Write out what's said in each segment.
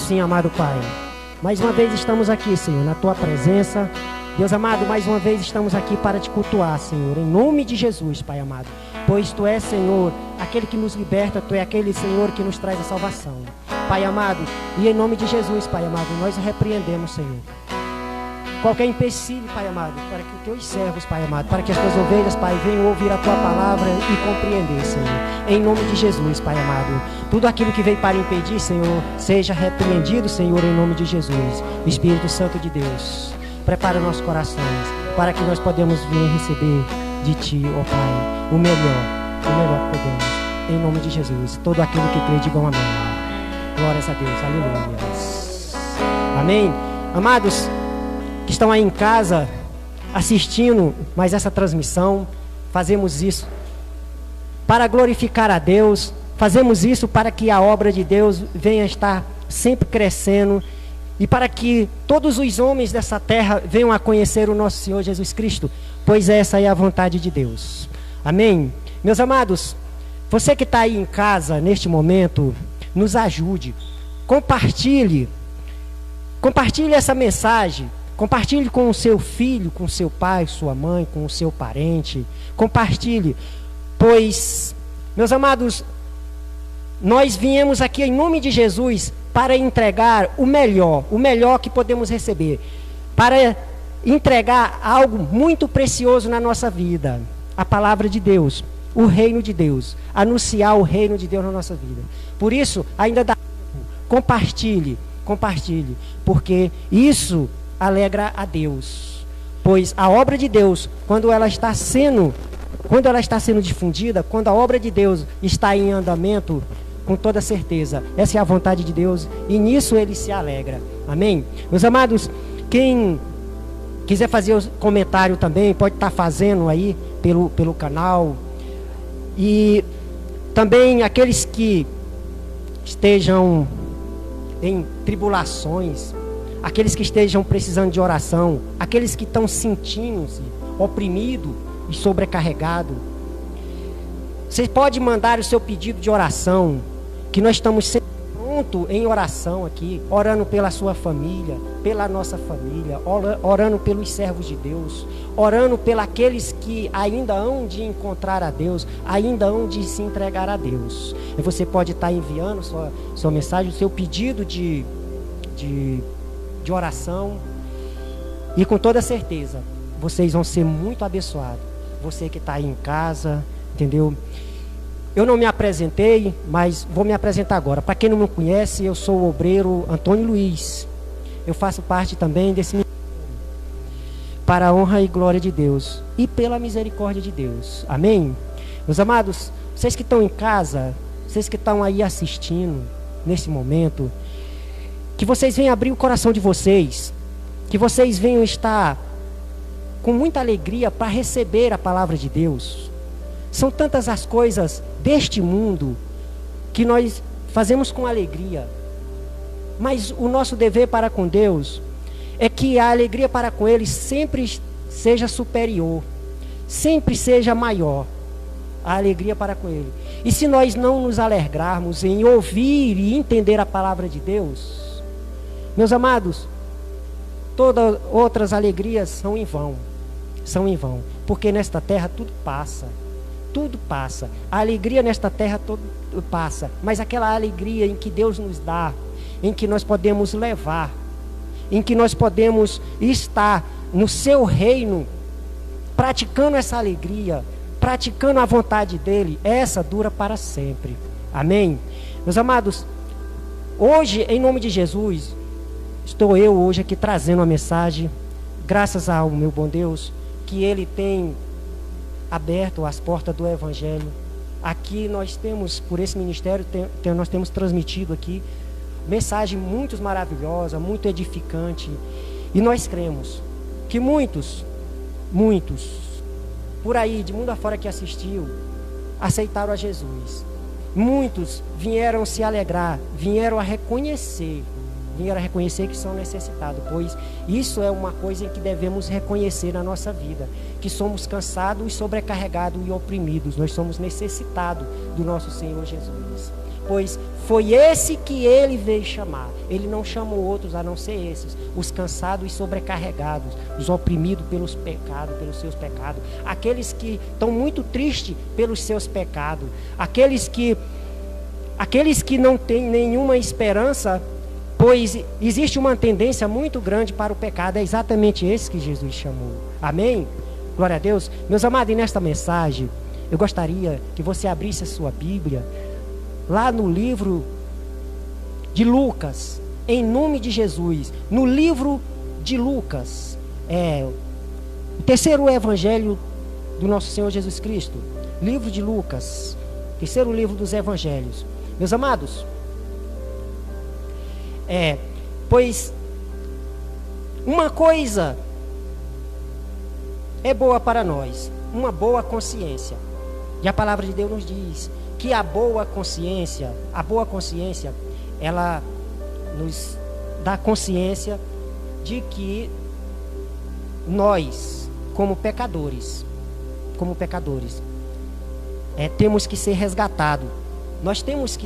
sim, amado Pai. Mais uma vez estamos aqui, Senhor, na Tua presença. Deus amado, mais uma vez estamos aqui para Te cultuar, Senhor, em nome de Jesus, Pai amado. Pois Tu és, Senhor, aquele que nos liberta, Tu é aquele, Senhor, que nos traz a salvação. Pai amado, e em nome de Jesus, Pai amado, nós repreendemos, Senhor, qualquer empecilho, Pai amado, para que os Teus servos, Pai amado, para que as Tuas ovelhas, Pai, venham ouvir a Tua palavra e compreender, Senhor, em nome de Jesus, Pai amado. Tudo aquilo que veio para impedir, Senhor, seja repreendido, Senhor, em nome de Jesus. Espírito Santo de Deus, prepara nossos corações para que nós podemos vir receber de Ti, ó Pai, o melhor que podemos, em nome de Jesus. Todo aquele que crê, digam amém. Glórias a Deus, aleluia. Amém. Amados que estão aí em casa assistindo mais essa transmissão, fazemos isso para glorificar a Deus, fazemos isso para que a obra de Deus venha estar sempre crescendo e para que todos os homens dessa terra venham a conhecer o nosso Senhor Jesus Cristo, pois essa é a vontade de Deus. Amém? Meus amados, você que está aí em casa neste momento, nos ajude, compartilhe essa mensagem. Compartilhe com o seu filho, com o seu pai, sua mãe, com o seu parente. Compartilhe, pois, meus amados, nós viemos aqui em nome de Jesus para entregar o melhor que podemos receber, para entregar algo muito precioso na nossa vida, a palavra de Deus, o reino de Deus, anunciar o reino de Deus na nossa vida. Por isso, ainda dá tempo, compartilhe, porque isso alegra a Deus, pois a obra de Deus, quando ela está sendo difundida, quando a obra de Deus está em andamento, com toda certeza, essa é a vontade de Deus e nisso Ele se alegra. Amém? Meus amados, quem quiser fazer o comentário também, pode estar fazendo aí pelo canal. E também aqueles que estejam em tribulações, aqueles que estejam precisando de oração, aqueles que estão sentindo-se oprimido e sobrecarregado, você pode mandar o seu pedido de oração, que nós estamos sempre prontos em oração aqui, orando pela sua família, pela nossa família, orando pelos servos de Deus, orando pelos aqueles que ainda hão de encontrar a Deus, ainda hão de se entregar a Deus. E você pode estar enviando sua mensagem, o seu pedido de oração, e com toda certeza vocês vão ser muito abençoados. Você que está aí em casa, entendeu? Eu não me apresentei, mas vou me apresentar agora. Para quem não me conhece, eu sou o obreiro Antônio Luiz. Eu faço parte também desse ministério, para a honra e glória de Deus e pela misericórdia de Deus. Amém? Meus amados, vocês que estão em casa, vocês que estão aí assistindo nesse momento, que vocês venham abrir o coração de vocês, que vocês venham estar com muita alegria para receber a palavra de Deus. São tantas as coisas deste mundo que nós fazemos com alegria, mas o nosso dever para com Deus é que a alegria para com Ele sempre seja superior, sempre seja maior, a alegria para com Ele. E se nós não nos alegrarmos em ouvir e entender a palavra de Deus, meus amados, todas outras alegrias são em vão, porque nesta terra tudo passa, a alegria nesta terra tudo passa, mas aquela alegria em que Deus nos dá, em que nós podemos levar, em que nós podemos estar no seu reino, praticando essa alegria, praticando a vontade dEle, essa dura para sempre. Amém? Meus amados, hoje, em nome de Jesus, estou eu hoje aqui trazendo uma mensagem, graças ao meu bom Deus, que Ele tem aberto as portas do Evangelho. Aqui nós temos, por esse ministério, nós temos transmitido aqui mensagem muito maravilhosa, muito edificante. E nós cremos que muitos, por aí, de mundo afora que assistiu, aceitaram a Jesus. Muitos vieram se alegrar, vieram a reconhecer que são necessitados, pois isso é uma coisa em que devemos reconhecer na nossa vida, que somos cansados e sobrecarregados e oprimidos, nós somos necessitados do nosso Senhor Jesus. pois foi esse que ele veio chamar. Ele não chamou outros a não ser esses, os cansados e sobrecarregados, os oprimidos pelos pecados, pelos seus pecados, aqueles que estão muito tristes pelos seus pecados, aqueles que não têm nenhuma esperança, pois existe uma tendência muito grande para o pecado. É exatamente esse que Jesus chamou. Amém? Glória a Deus. Meus amados, e nesta mensagem, eu gostaria que você abrisse a sua Bíblia lá no livro de Lucas, em nome de Jesus. No livro de Lucas, o terceiro evangelho do nosso Senhor Jesus Cristo. Livro de Lucas, terceiro livro dos evangelhos. Meus amados, pois uma coisa é boa para nós, uma boa consciência. E a palavra de Deus nos diz que a boa consciência, ela nos dá consciência de que nós, como pecadores, temos que ser resgatados. Nós temos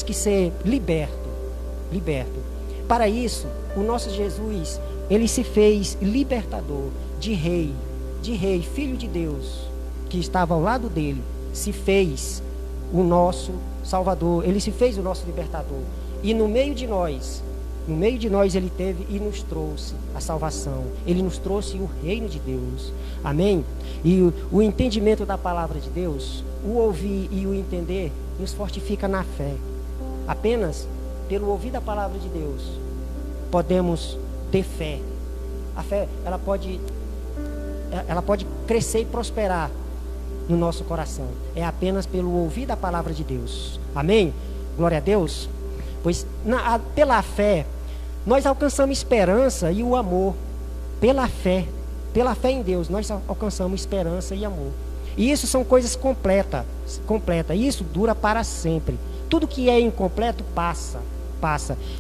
que ser liberto. Para isso, o nosso Jesus, ele se fez libertador, de rei, filho de Deus, que estava ao lado dele, se fez o nosso Salvador, ele se fez o nosso libertador. E no meio de nós ele teve e nos trouxe a salvação. Ele nos trouxe o reino de Deus. Amém? E o entendimento da palavra de Deus, o ouvir e o entender, nos fortifica na fé. Apenas pelo ouvir da palavra de Deus, podemos ter fé. A fé, ela pode crescer e prosperar no nosso coração. É apenas pelo ouvir da palavra de Deus. Amém? Glória a Deus. Pois pela fé, nós alcançamos esperança e o amor. Pela fé em Deus, nós alcançamos esperança e amor. E isso são coisas completas. E isso dura para sempre. Tudo que é incompleto passa.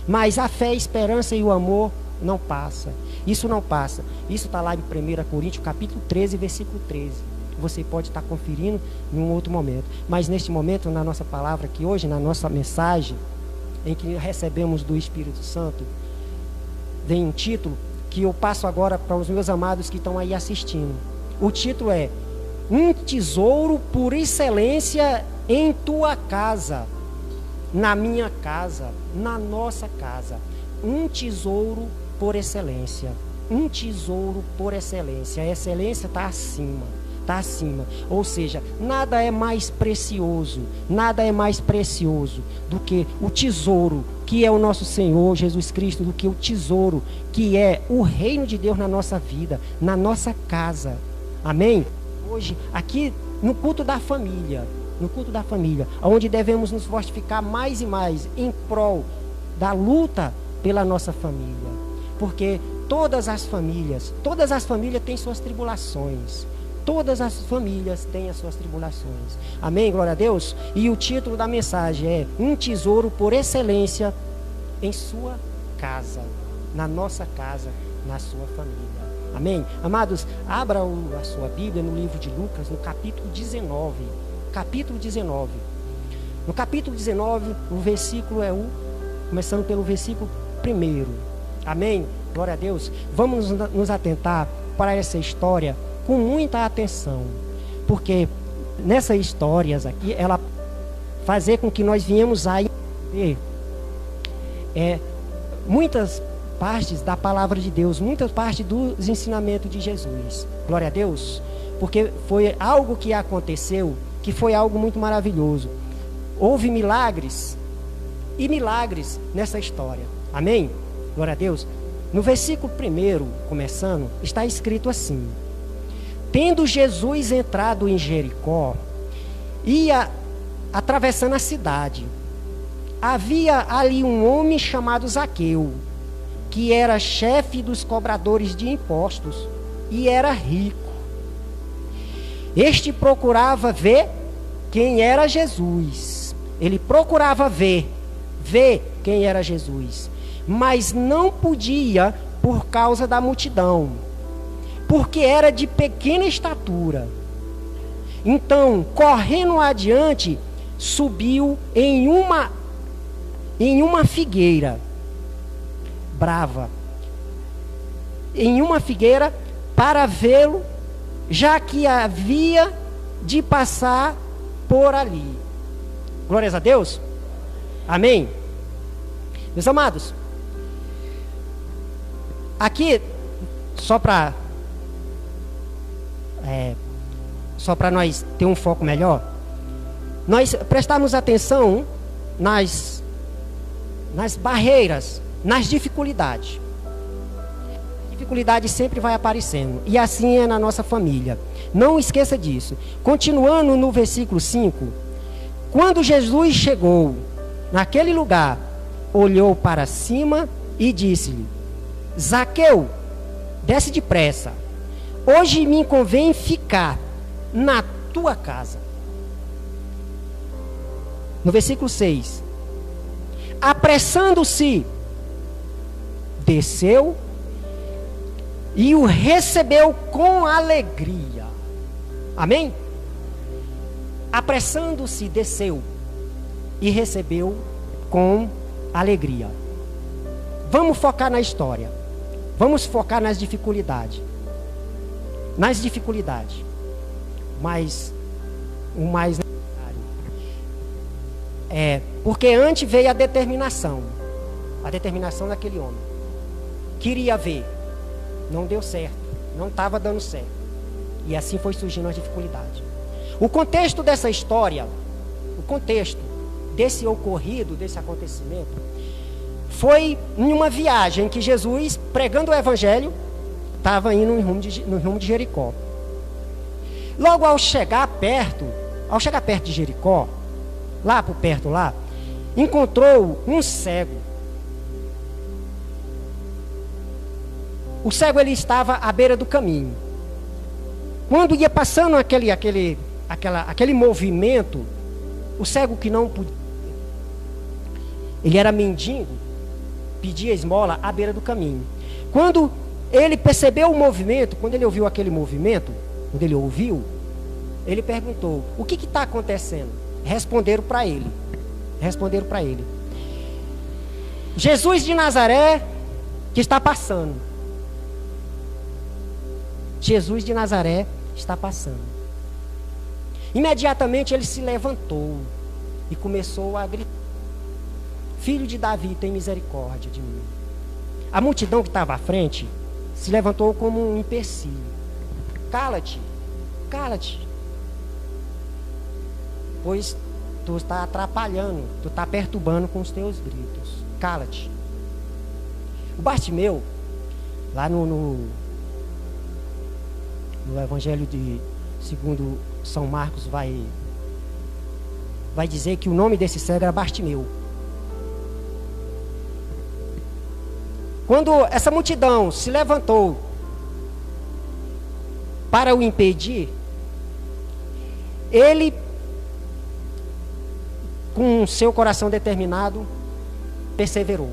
Mas a fé, a esperança e o amor não passa. Isso não passa. Isso está lá em 1 Coríntios, capítulo 13, versículo 13. Você pode estar conferindo em um outro momento. Mas neste momento, na nossa palavra aqui hoje, na nossa mensagem, em que recebemos do Espírito Santo, vem um título que eu passo agora para os meus amados que estão aí assistindo. O título é: um tesouro por excelência em tua casa, na minha casa, na nossa casa. Um tesouro por excelência. Um tesouro por excelência. A excelência está acima. Ou seja, nada é mais precioso do que o tesouro que é o nosso Senhor Jesus Cristo, do que o tesouro que é o reino de Deus na nossa vida, na nossa casa. Amém? Hoje, aqui no culto da família, onde devemos nos fortificar mais e mais em prol da luta pela nossa família. Porque todas as famílias têm suas tribulações. Todas as famílias têm as suas tribulações. Amém? Glória a Deus. E o título da mensagem é: um tesouro por excelência em sua casa, na nossa casa, na sua família. Amém? Amados, abra a sua Bíblia no livro de Lucas, no capítulo 19. Capítulo 19. No capítulo 19, o versículo começando pelo versículo 1. Amém? Glória a Deus. Vamos nos atentar para essa história com muita atenção, porque nessas histórias aqui, ela fazer com que nós viemos a entender muitas partes da palavra de Deus, muitas partes dos ensinamentos de Jesus. Glória a Deus, porque foi algo que aconteceu, que foi algo muito maravilhoso. Houve milagres e milagres nessa história. Amém? Glória a Deus. No versículo 1, começando, está escrito assim: tendo Jesus entrado em Jericó, ia atravessando a cidade. Havia ali um homem chamado Zaqueu, que era chefe dos cobradores de impostos e era rico. Este procurava ver quem era Jesus. Ele procurava ver quem era Jesus, mas não podia por causa da multidão, porque era de pequena estatura. Então, correndo adiante, subiu em uma figueira brava, em uma figueira para vê-lo, já que havia de passar por ali. Glórias a Deus. Amém. Meus amados, aqui só para nós ter um foco melhor, nós prestarmos atenção nas barreiras, nas dificuldades. Dificuldade sempre vai aparecendo, e assim é na nossa família. Não esqueça disso. Continuando no versículo 5, quando Jesus chegou naquele lugar, olhou para cima e disse-lhe: Zaqueu, desce depressa, hoje me convém ficar na tua casa. No versículo 6, apressando-se, desceu e o recebeu com alegria. Amém? Apressando-se, desceu e recebeu com alegria. Vamos focar na história. Vamos focar nas dificuldades. Nas dificuldades. Mas o mais necessário é porque antes veio a determinação. A determinação daquele homem. Queria ver. Não deu certo. Não estava dando certo. E assim foi surgindo as dificuldades. O contexto dessa história, o contexto desse ocorrido, desse acontecimento, foi em uma viagem que Jesus, pregando o evangelho, estava indo no rumo de Jericó. Logo ao chegar perto de Jericó, lá por perto lá, encontrou um cego. O cego, ele estava à beira do caminho. Quando ia passando aquele movimento, o cego que não podia, ele era mendigo, pedia esmola à beira do caminho. Quando ele percebeu o movimento, quando ele ouviu aquele movimento, ele perguntou: o que está acontecendo? Responderam para ele. Jesus de Nazaré que está passando. Jesus de Nazaré está passando. Imediatamente ele se levantou e começou a gritar: Filho de Davi, tem misericórdia de mim. A multidão que estava à frente se levantou como um empecilho. Cala-te, cala-te, pois tu está atrapalhando, tu está perturbando com os teus gritos. Cala-te. O Bartimeu, lá no Evangelho segundo São Marcos, vai dizer que o nome desse cego era Bartimeu. Quando essa multidão se levantou para o impedir, ele, com seu coração determinado, perseverou.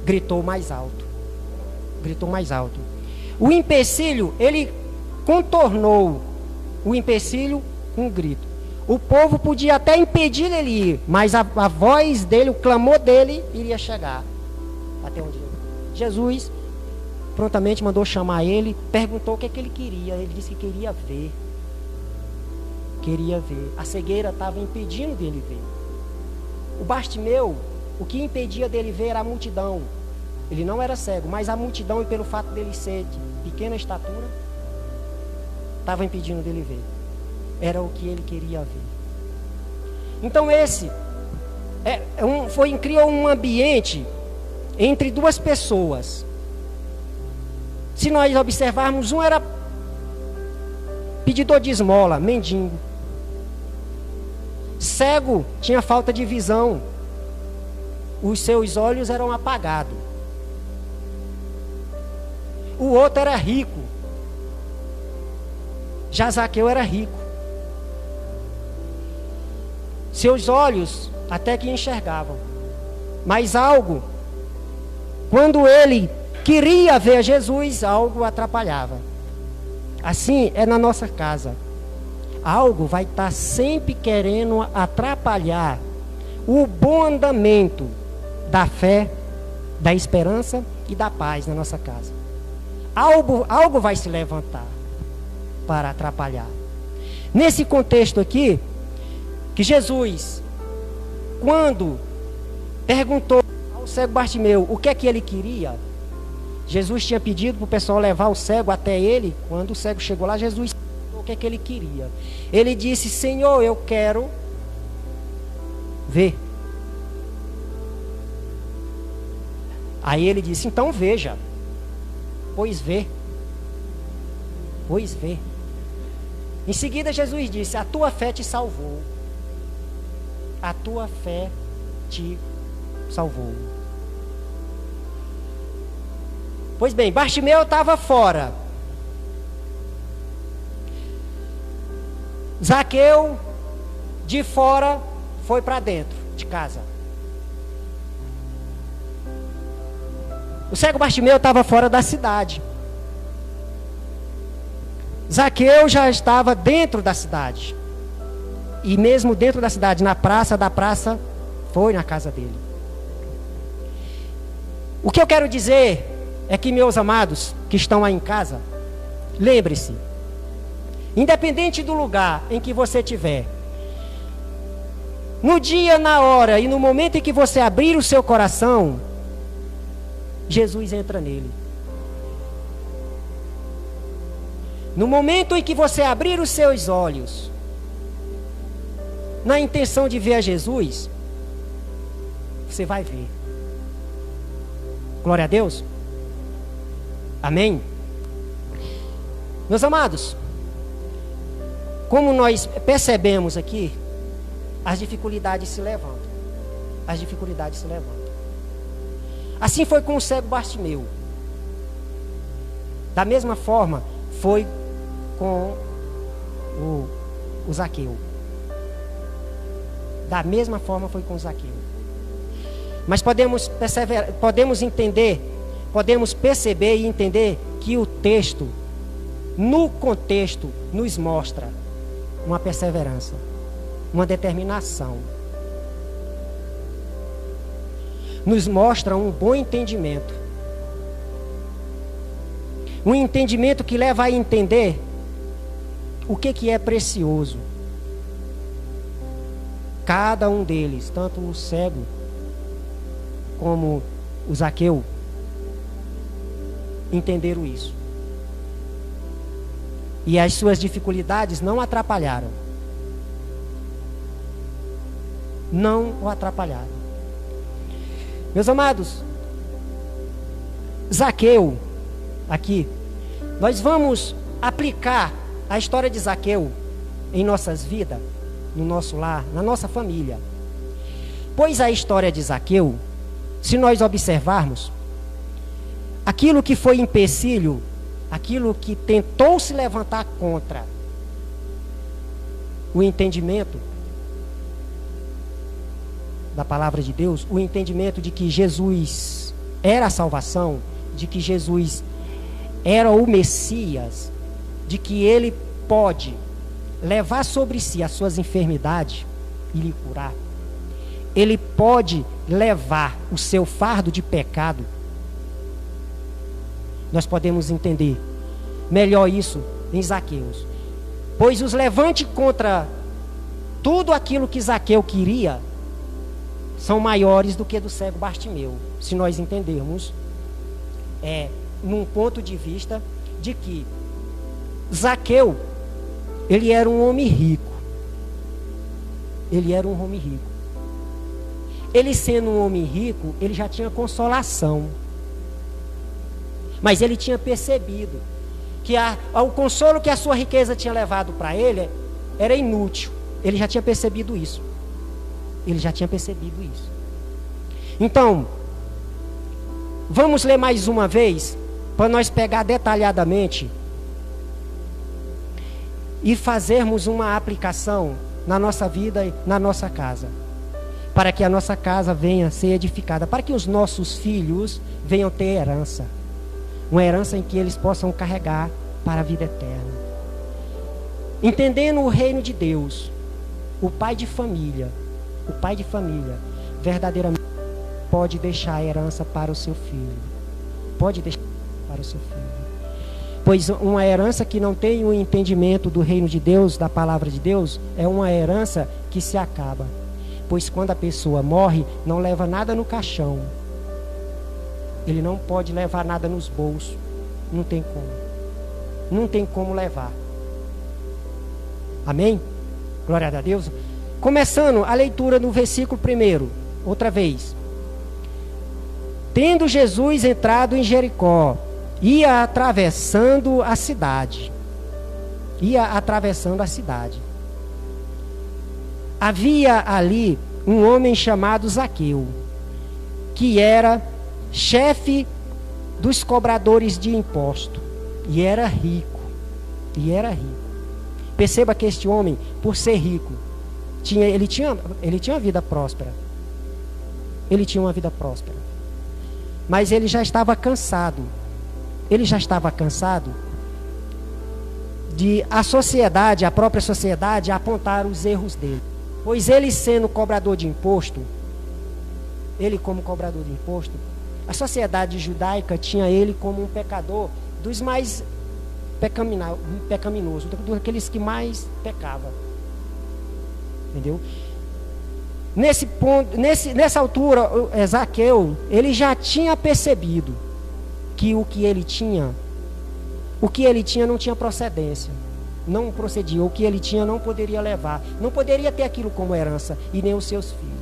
Gritou mais alto. O empecilho, ele contornou o empecilho com um grito. O povo podia até impedir ele ir, mas a voz dele, o clamor dele iria chegar até onde ele. Jesus prontamente mandou chamar ele, perguntou o que ele queria. Ele disse que queria ver. A cegueira estava impedindo dele ver. O Bartimeu, o que impedia dele ver era a multidão. Ele não era cego, mas a multidão, e pelo fato dele ser de pequena estatura, estava impedindo dele ver. Era o que ele queria ver. Então esse criou um ambiente entre duas pessoas. Se nós observarmos, um era pedidor de esmola, mendigo. Cego, tinha falta de visão. Os seus olhos eram apagados. O outro era rico. Já Zaqueu era rico. Seus olhos até que enxergavam. Mas algo, quando ele queria ver Jesus, algo atrapalhava. Assim é na nossa casa. algo vai estar sempre querendo atrapalhar o bom andamento da fé, da esperança e da paz na nossa casa. Algo vai se levantar para atrapalhar. Nesse contexto aqui, que Jesus, quando perguntou ao cego Bartimeu o que é que ele queria, Jesus tinha pedido para o pessoal levar o cego até ele. Quando o cego chegou lá, Jesus perguntou o que é que ele queria. Ele disse: Senhor, eu quero ver. Aí ele disse: então veja. Pois vê. Pois vê. Em seguida Jesus disse: a tua fé te salvou. A tua fé te salvou. Pois bem, Bartimeu estava fora. Zaqueu, de fora, foi para dentro de casa. O cego Bartimeu estava fora da cidade. Zaqueu já estava dentro da cidade. E mesmo dentro da cidade, na praça da praça, foi na casa dele. O que eu quero dizer é que, meus amados que estão aí em casa, lembre-se, independente do lugar em que você estiver, no dia, na hora e no momento em que você abrir o seu coração, Jesus entra nele. No momento em que você abrir os seus olhos, na intenção de ver a Jesus, você vai ver. Glória a Deus. Amém? Meus amados, como nós percebemos aqui, as dificuldades se levantam. As dificuldades se levantam. Assim foi com o cego Bartimeu. Da mesma forma, foi com o Zaqueu. Da mesma forma foi com o Zaqueu. Mas podemos entender, podemos perceber e entender que o texto, no contexto, nos mostra uma perseverança, uma determinação. Nos mostra um bom entendimento. Um entendimento que leva a entender o que é precioso. Cada um deles, tanto o cego como o Zaqueu, entenderam isso. E as suas dificuldades não atrapalharam. Não o atrapalharam. Meus amados, Zaqueu, aqui, nós vamos aplicar a história de Zaqueu em nossas vidas, no nosso lar, na nossa família. Pois a história de Zaqueu, se nós observarmos, aquilo que foi empecilho, aquilo que tentou se levantar contra o entendimento da palavra de Deus, o entendimento de que Jesus era a salvação, de que Jesus era o Messias, de que ele pode levar sobre si as suas enfermidades e lhe curar. Ele pode levar o seu fardo de pecado. Nós podemos entender melhor isso em Zaqueu. Pois os levantes contra tudo aquilo que Zaqueu queria são maiores do que do cego Bartimeu, se nós entendermos num ponto de vista de que Zaqueu, ele era um homem rico. Ele era um homem rico. Ele sendo um homem rico, ele já tinha consolação. Mas ele tinha percebido que o consolo que a sua riqueza tinha levado para ele era inútil. Ele já tinha percebido isso. Ele já tinha percebido isso. Então, vamos ler mais uma vez, para nós pegar detalhadamente e fazermos uma aplicação na nossa vida e na nossa casa, para que a nossa casa venha a ser edificada, para que os nossos filhos venham ter herança, uma herança em que eles possam carregar para a vida eterna. entendendo o reino de Deus, o pai de família, verdadeiramente pode deixar a herança para o seu filho. Pode deixar para o seu filho. Pois uma herança que não tem o entendimento do reino de Deus, da palavra de Deus, é uma herança que se acaba. Pois quando a pessoa morre, não leva nada no caixão. Ele não pode levar nada nos bolsos. Não tem como. Não tem como levar. Amém? Glória a Deus. Começando a leitura no versículo 1, outra vez. Tendo Jesus entrado em Jericó, ia atravessando a cidade. Havia ali um homem chamado Zaqueu, que era chefe dos cobradores de imposto, e era rico. Perceba que este homem, por ser rico, ele tinha uma vida próspera. Mas ele já estava cansado. De a própria sociedade, apontar os erros dele. Pois ele sendo cobrador de imposto, a sociedade judaica tinha ele como um pecador dos mais pecaminosos, daqueles que mais pecavam. Entendeu? Nessa altura, Zaqueu, ele já tinha percebido que o que ele tinha não tinha procedência, não procedia, o que ele tinha não poderia levar, não poderia ter aquilo como herança, e nem os seus filhos.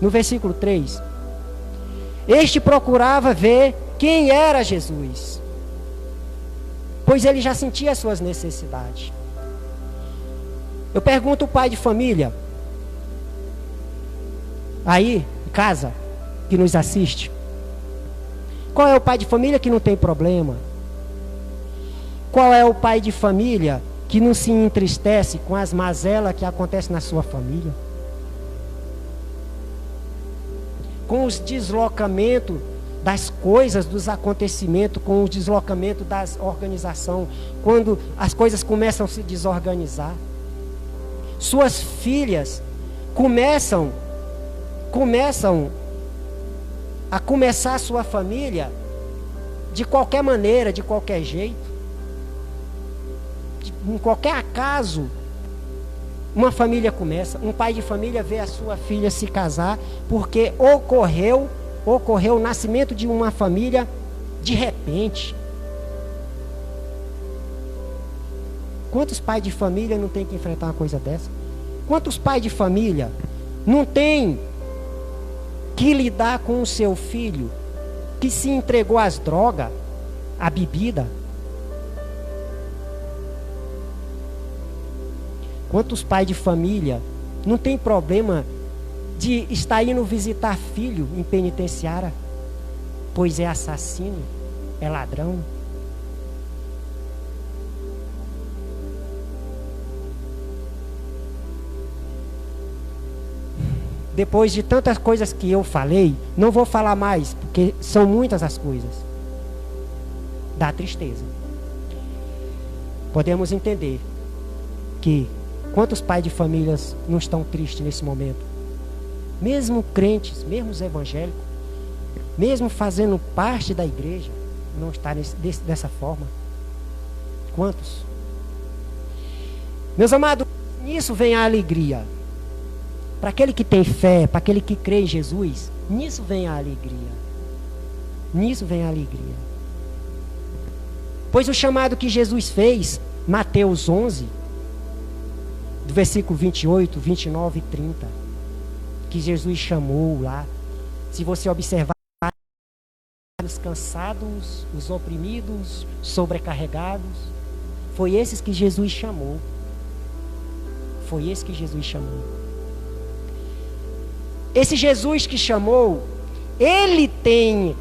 No versículo 3, este procurava ver quem era Jesus, pois ele já sentia as suas necessidades. Eu pergunto ao pai de família, aí, em casa, que nos assiste, qual é o pai de família que não tem problema? Qual é o pai de família que não se entristece com as mazelas que acontecem na sua família? Com os deslocamentos das coisas, dos acontecimentos, com o deslocamento das organizações, quando as coisas começam a se desorganizar. Suas filhas começam a começar a sua família de qualquer maneira, de qualquer jeito. Em qualquer acaso, uma família começa. Um pai de família vê a sua filha se casar porque ocorreu o nascimento de uma família de repente. Quantos pais de família não tem que enfrentar uma coisa dessa? Quantos pais de família não tem que lidar com o seu filho que se entregou às drogas, à bebida? Quantos pais de família não tem problema de estar indo visitar filho em penitenciária, pois é assassino, é ladrão? Depois de tantas coisas que eu falei, não vou falar mais, porque são muitas as coisas. Dá tristeza. Podemos entender que quantos pais de famílias não estão tristes nesse momento? Mesmo crentes, mesmo os evangélicos, mesmo fazendo parte da igreja, não está dessa forma. Quantos? Meus amados, nisso vem a alegria. Para aquele que tem fé, para aquele que crê em Jesus, nisso vem a alegria. Pois o chamado que Jesus fez, Mateus 11, do versículo 28, 29 e 30, que Jesus chamou lá, se você observar, os cansados, os oprimidos, sobrecarregados, foi esses que Jesus chamou. Esse Jesus que chamou, ele tem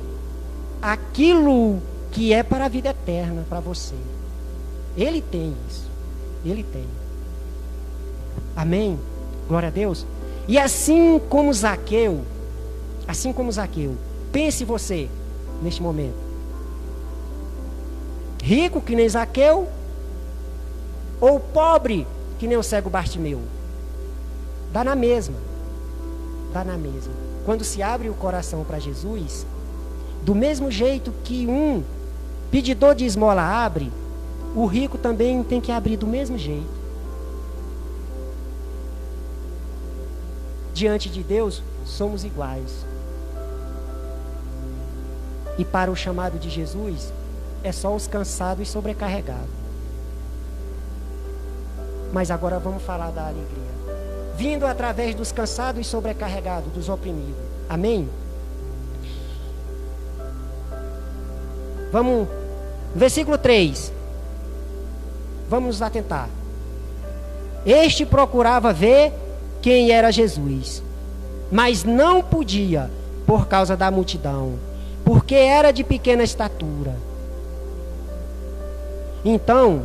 aquilo que é para a vida eterna, para você. Ele tem isso. Amém? Glória a Deus. E assim como Zaqueu, pense você, neste momento. rico que nem Zaqueu, ou pobre que nem o cego Bartimeu. Dá na mesma. Dá na mesma. Quando se abre o coração para Jesus, do mesmo jeito que um pedidor de esmola abre, o rico também tem que abrir do mesmo jeito. Diante de Deus, somos iguais. E para o chamado de Jesus, é só os cansados e sobrecarregados. Mas agora vamos falar da alegria. Vindo através dos cansados e sobrecarregados, dos oprimidos. Amém? Vamos, versículo 3. Vamos nos atentar. Este procurava ver quem era Jesus, mas não podia por causa da multidão, porque era de pequena estatura. Então,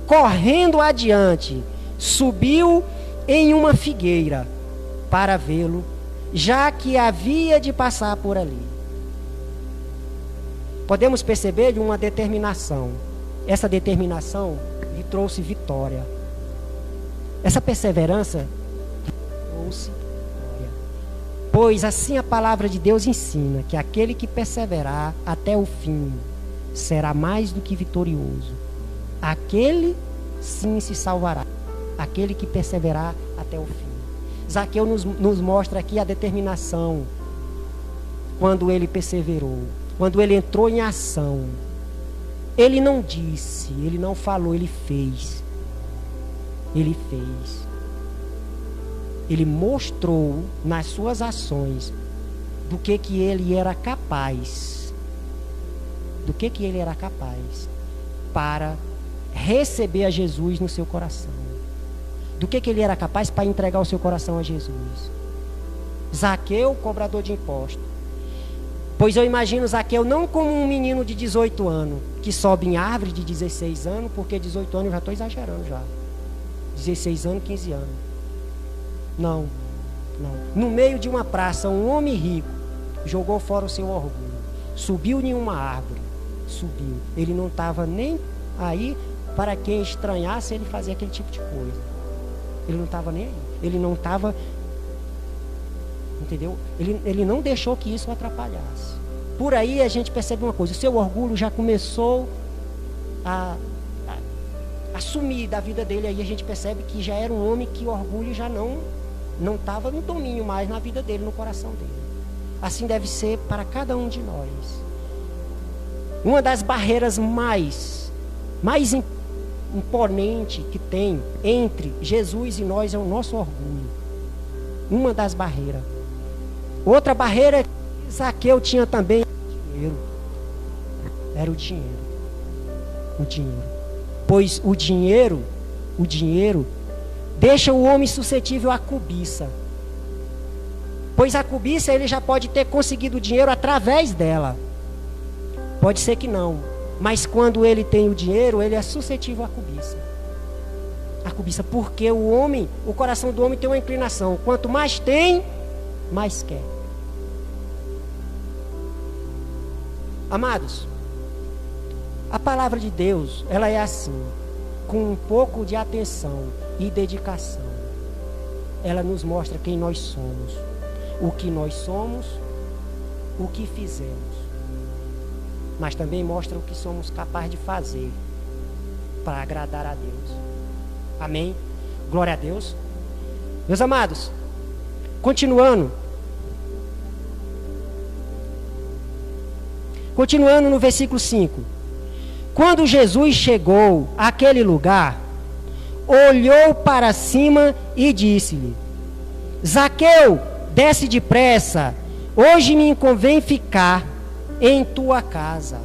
correndo adiante, subiu em uma figueira para vê-lo, já que havia de passar por ali. Podemos perceber de uma determinação. Essa determinação lhe trouxe vitória. Essa perseverança trouxe vitória. Pois assim a palavra de Deus ensina que aquele que perseverar até o fim será mais do que vitorioso. Aquele sim se salvará. Aquele que perseverar até o fim. Zaqueu nos mostra aqui a determinação. Quando ele perseverou. Quando ele entrou em ação. Ele não disse, ele não falou, ele fez. Ele fez. Ele mostrou nas suas ações do que ele era capaz. Do que ele era capaz para receber a Jesus no seu coração. Do que ele era capaz para entregar o seu coração a Jesus. Zaqueu, cobrador de impostos. Pois eu imagino Zaqueu não como um menino de 18 anos, que sobe em árvore de 16 anos, porque 18 anos eu já estou exagerando já. 16 anos, 15 anos. Não, não. No meio de uma praça, um homem rico jogou fora o seu orgulho. Subiu em uma árvore. Subiu. Ele não estava nem aí para quem estranhasse ele fazer aquele tipo de coisa. Ele não estava nem aí. Ele não estava... Entendeu? Ele não deixou que isso o atrapalhasse. Por aí a gente percebe uma coisa. O seu orgulho já começou a sumir da vida dele. Aí a gente percebe que já era um homem que o orgulho já não estava no domínio mais na vida dele, no coração dele. Assim deve ser para cada um de nós. Uma das barreiras mais imponente que tem entre Jesus e nós é o nosso orgulho. Uma das barreiras. Outra barreira que Zaqueu tinha também era o dinheiro. O dinheiro. Pois o dinheiro deixa o homem suscetível à cobiça. Pois a cobiça ele já pode ter conseguido dinheiro através dela. Pode ser que não. Mas quando ele tem o dinheiro, ele é suscetível à cobiça. A cobiça, porque o coração do homem tem uma inclinação. Quanto mais tem, mais quer. Amados, a palavra de Deus, ela é assim, com um pouco de atenção e dedicação. Ela nos mostra quem nós somos, o que nós somos, o que fizemos. Mas também mostra o que somos capazes de fazer para agradar a Deus. Amém? Glória a Deus. Meus amados, continuando no versículo 5. Quando Jesus chegou àquele lugar, olhou para cima e disse-lhe: Zaqueu, desce depressa, hoje me convém ficar em tua casa.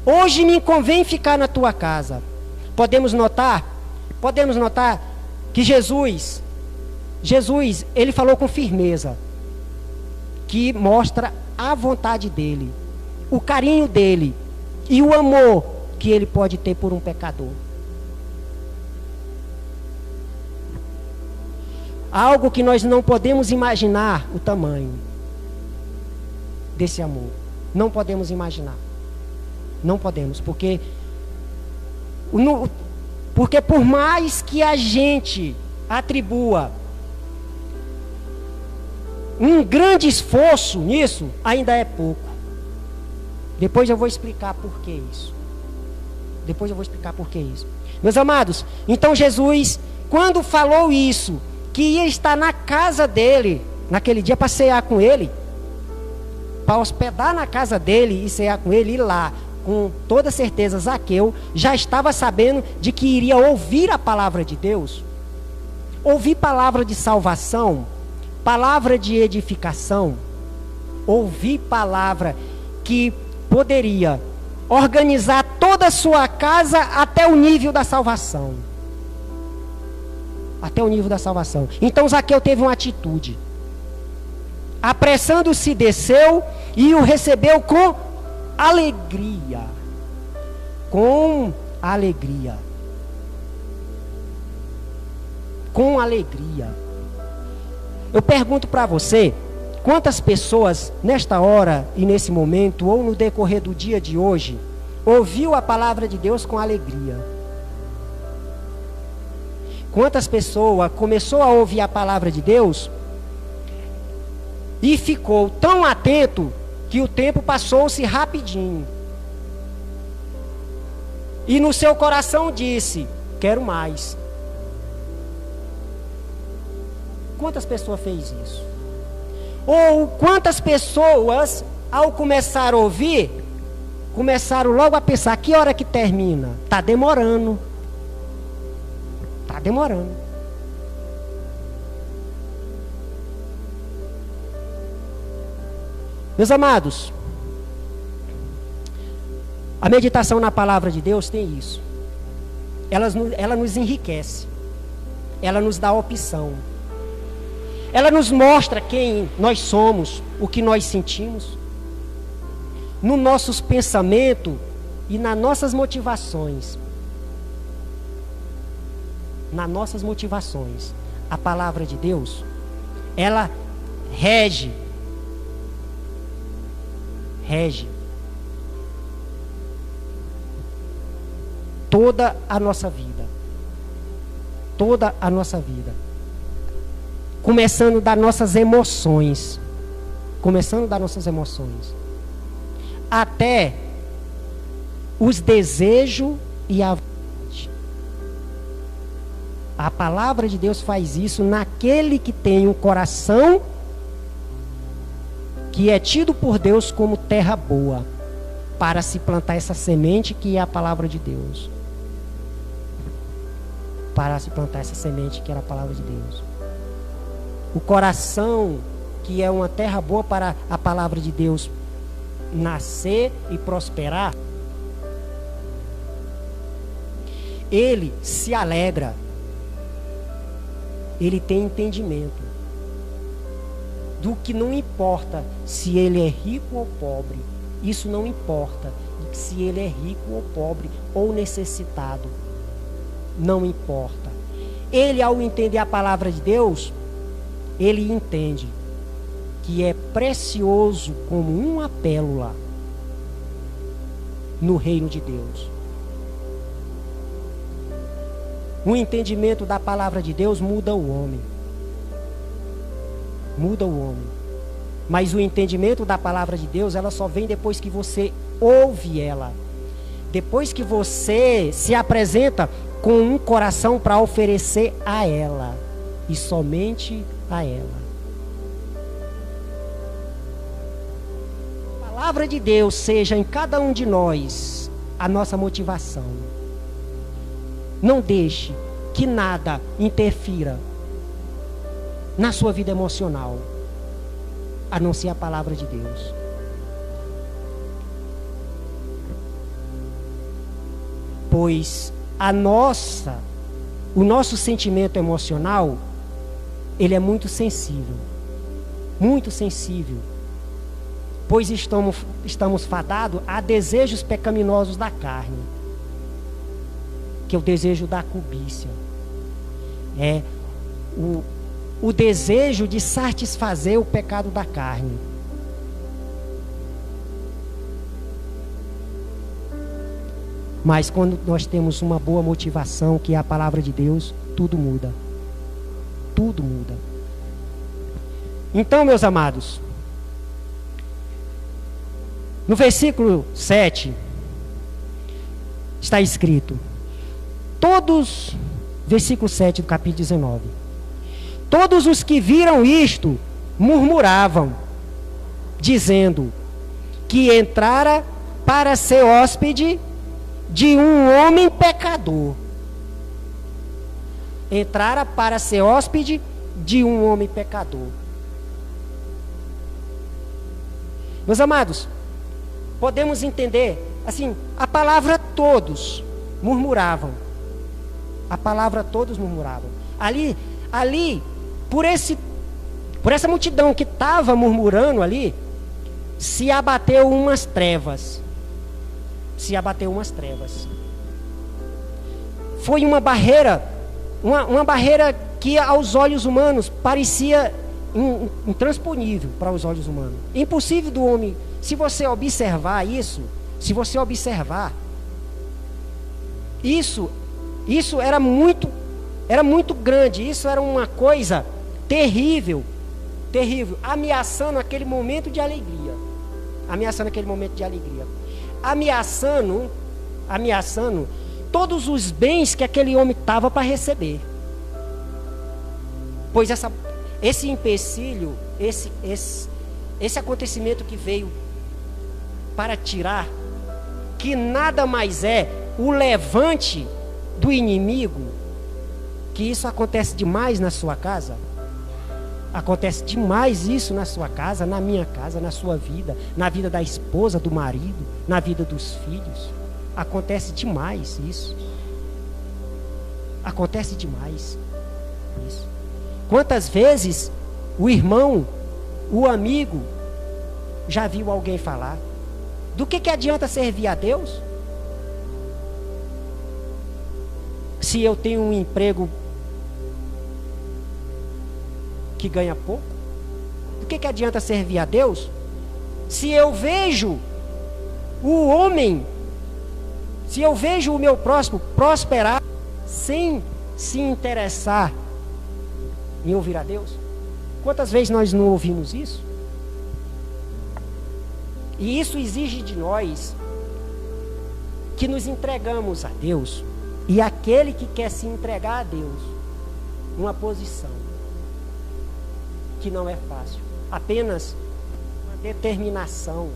Hoje me convém ficar na tua casa. Podemos notar que Jesus, ele falou com firmeza, que mostra a vontade dele, o carinho dele e o amor que ele pode ter por um pecador. Algo que nós não podemos imaginar o tamanho. desse amor. Não podemos imaginar. Não podemos, porque por mais que a gente atribua um grande esforço nisso, ainda é pouco. Depois eu vou explicar por que isso. Meus amados, então Jesus, quando falou isso, que ia estar na casa dele, naquele dia para cear com ele, para hospedar na casa dele e cear com ele, ir lá, com toda certeza, Zaqueu já estava sabendo de que iria ouvir a palavra de Deus, ouvir palavra de salvação, palavra de edificação, ouvir palavra que poderia organizar toda a sua casa até o nível da salvação. Até o nível da salvação. Então Zaqueu teve uma atitude. Apressando-se, desceu e o recebeu com alegria. Com alegria. Com alegria. Eu pergunto para você, quantas pessoas nesta hora e nesse momento, ou no decorrer do dia de hoje, ouviu a palavra de Deus com alegria? Quantas pessoas começou a ouvir a palavra de Deus e ficou tão atento que o tempo passou-se rapidinho. E no seu coração disse: quero mais. Quantas pessoas fez isso? Ou quantas pessoas, ao começar a ouvir, começaram logo a pensar: que hora que termina? Está demorando. Está demorando. Meus amados, a meditação na palavra de Deus tem isso. Ela nos enriquece. Ela nos dá opção. Ela nos mostra quem nós somos, o que nós sentimos, nos nossos pensamentos e nas nossas motivações. Nas nossas motivações. A palavra de Deus, ela rege toda a nossa vida. Toda a nossa vida. Começando das nossas emoções. Até os desejos e a vontade. A palavra de Deus faz isso naquele que tem um coração que é tido por Deus como terra boa, para se plantar essa semente que é a palavra de Deus. Para se plantar essa semente que era a palavra de Deus. O coração que é uma terra boa para a palavra de Deus nascer e prosperar, ele se alegra. Ele tem entendimento do que não importa se ele é rico ou pobre. Isso não importa se ele é rico ou pobre ou necessitado. Não importa. Ele, ao entender a palavra de Deus, ele entende que é precioso como uma pérola no reino de Deus. O entendimento da palavra de Deus muda o homem. Muda o homem. Mas o entendimento da palavra de Deus, ela só vem depois que você ouve ela. Depois que você se apresenta com um coração para oferecer a ela. E somente a ela. A palavra de Deus seja em cada um de nós a nossa motivação. Não deixe que nada interfira na sua vida emocional, a não ser a palavra de Deus. Pois o nosso sentimento emocional, ele é muito sensível, pois estamos fadados a desejos pecaminosos da carne, que é o desejo da cobiça, é o desejo de satisfazer o pecado da carne. Mas quando nós temos uma boa motivação, que é a palavra de Deus, tudo muda. Tudo muda. Então, meus amados, no versículo 7, está escrito, versículo 7 do capítulo 19, todos os que viram isto murmuravam, dizendo que entrara para ser hóspede de um homem pecador. Entrara para ser hóspede de um homem pecador. Meus amados, podemos entender, assim, a palavra todos murmuravam. A palavra todos murmuravam. Ali, por essa multidão que estava murmurando ali, se abateu umas trevas. Se abateu umas trevas. Foi uma barreira, uma barreira que aos olhos humanos parecia intransponível para os olhos humanos. Impossível do homem. Se você observar isso, isso era muito grande. Isso era uma coisa terrível, ameaçando aquele momento de alegria, ameaçando todos os bens que aquele homem estava para receber. Pois esse empecilho, esse acontecimento que veio para tirar, que nada mais é o levante do inimigo, que isso acontece demais na sua casa. Acontece demais isso na sua casa, na minha casa, na sua vida, na vida da esposa, do marido, na vida dos filhos. Acontece demais isso. Acontece demais isso. Quantas vezes o irmão, o amigo, já viu alguém falar? Do que adianta servir a Deus? Se eu tenho um emprego que ganha pouco? Do que adianta servir a Deus? Se eu vejo o homem, se eu vejo o meu próximo prosperar sem se interessar em ouvir a Deus? Quantas vezes nós não ouvimos isso? E isso exige de nós que nos entregamos a Deus, e aquele que quer se entregar a Deus, uma posição que não é fácil, apenas uma determinação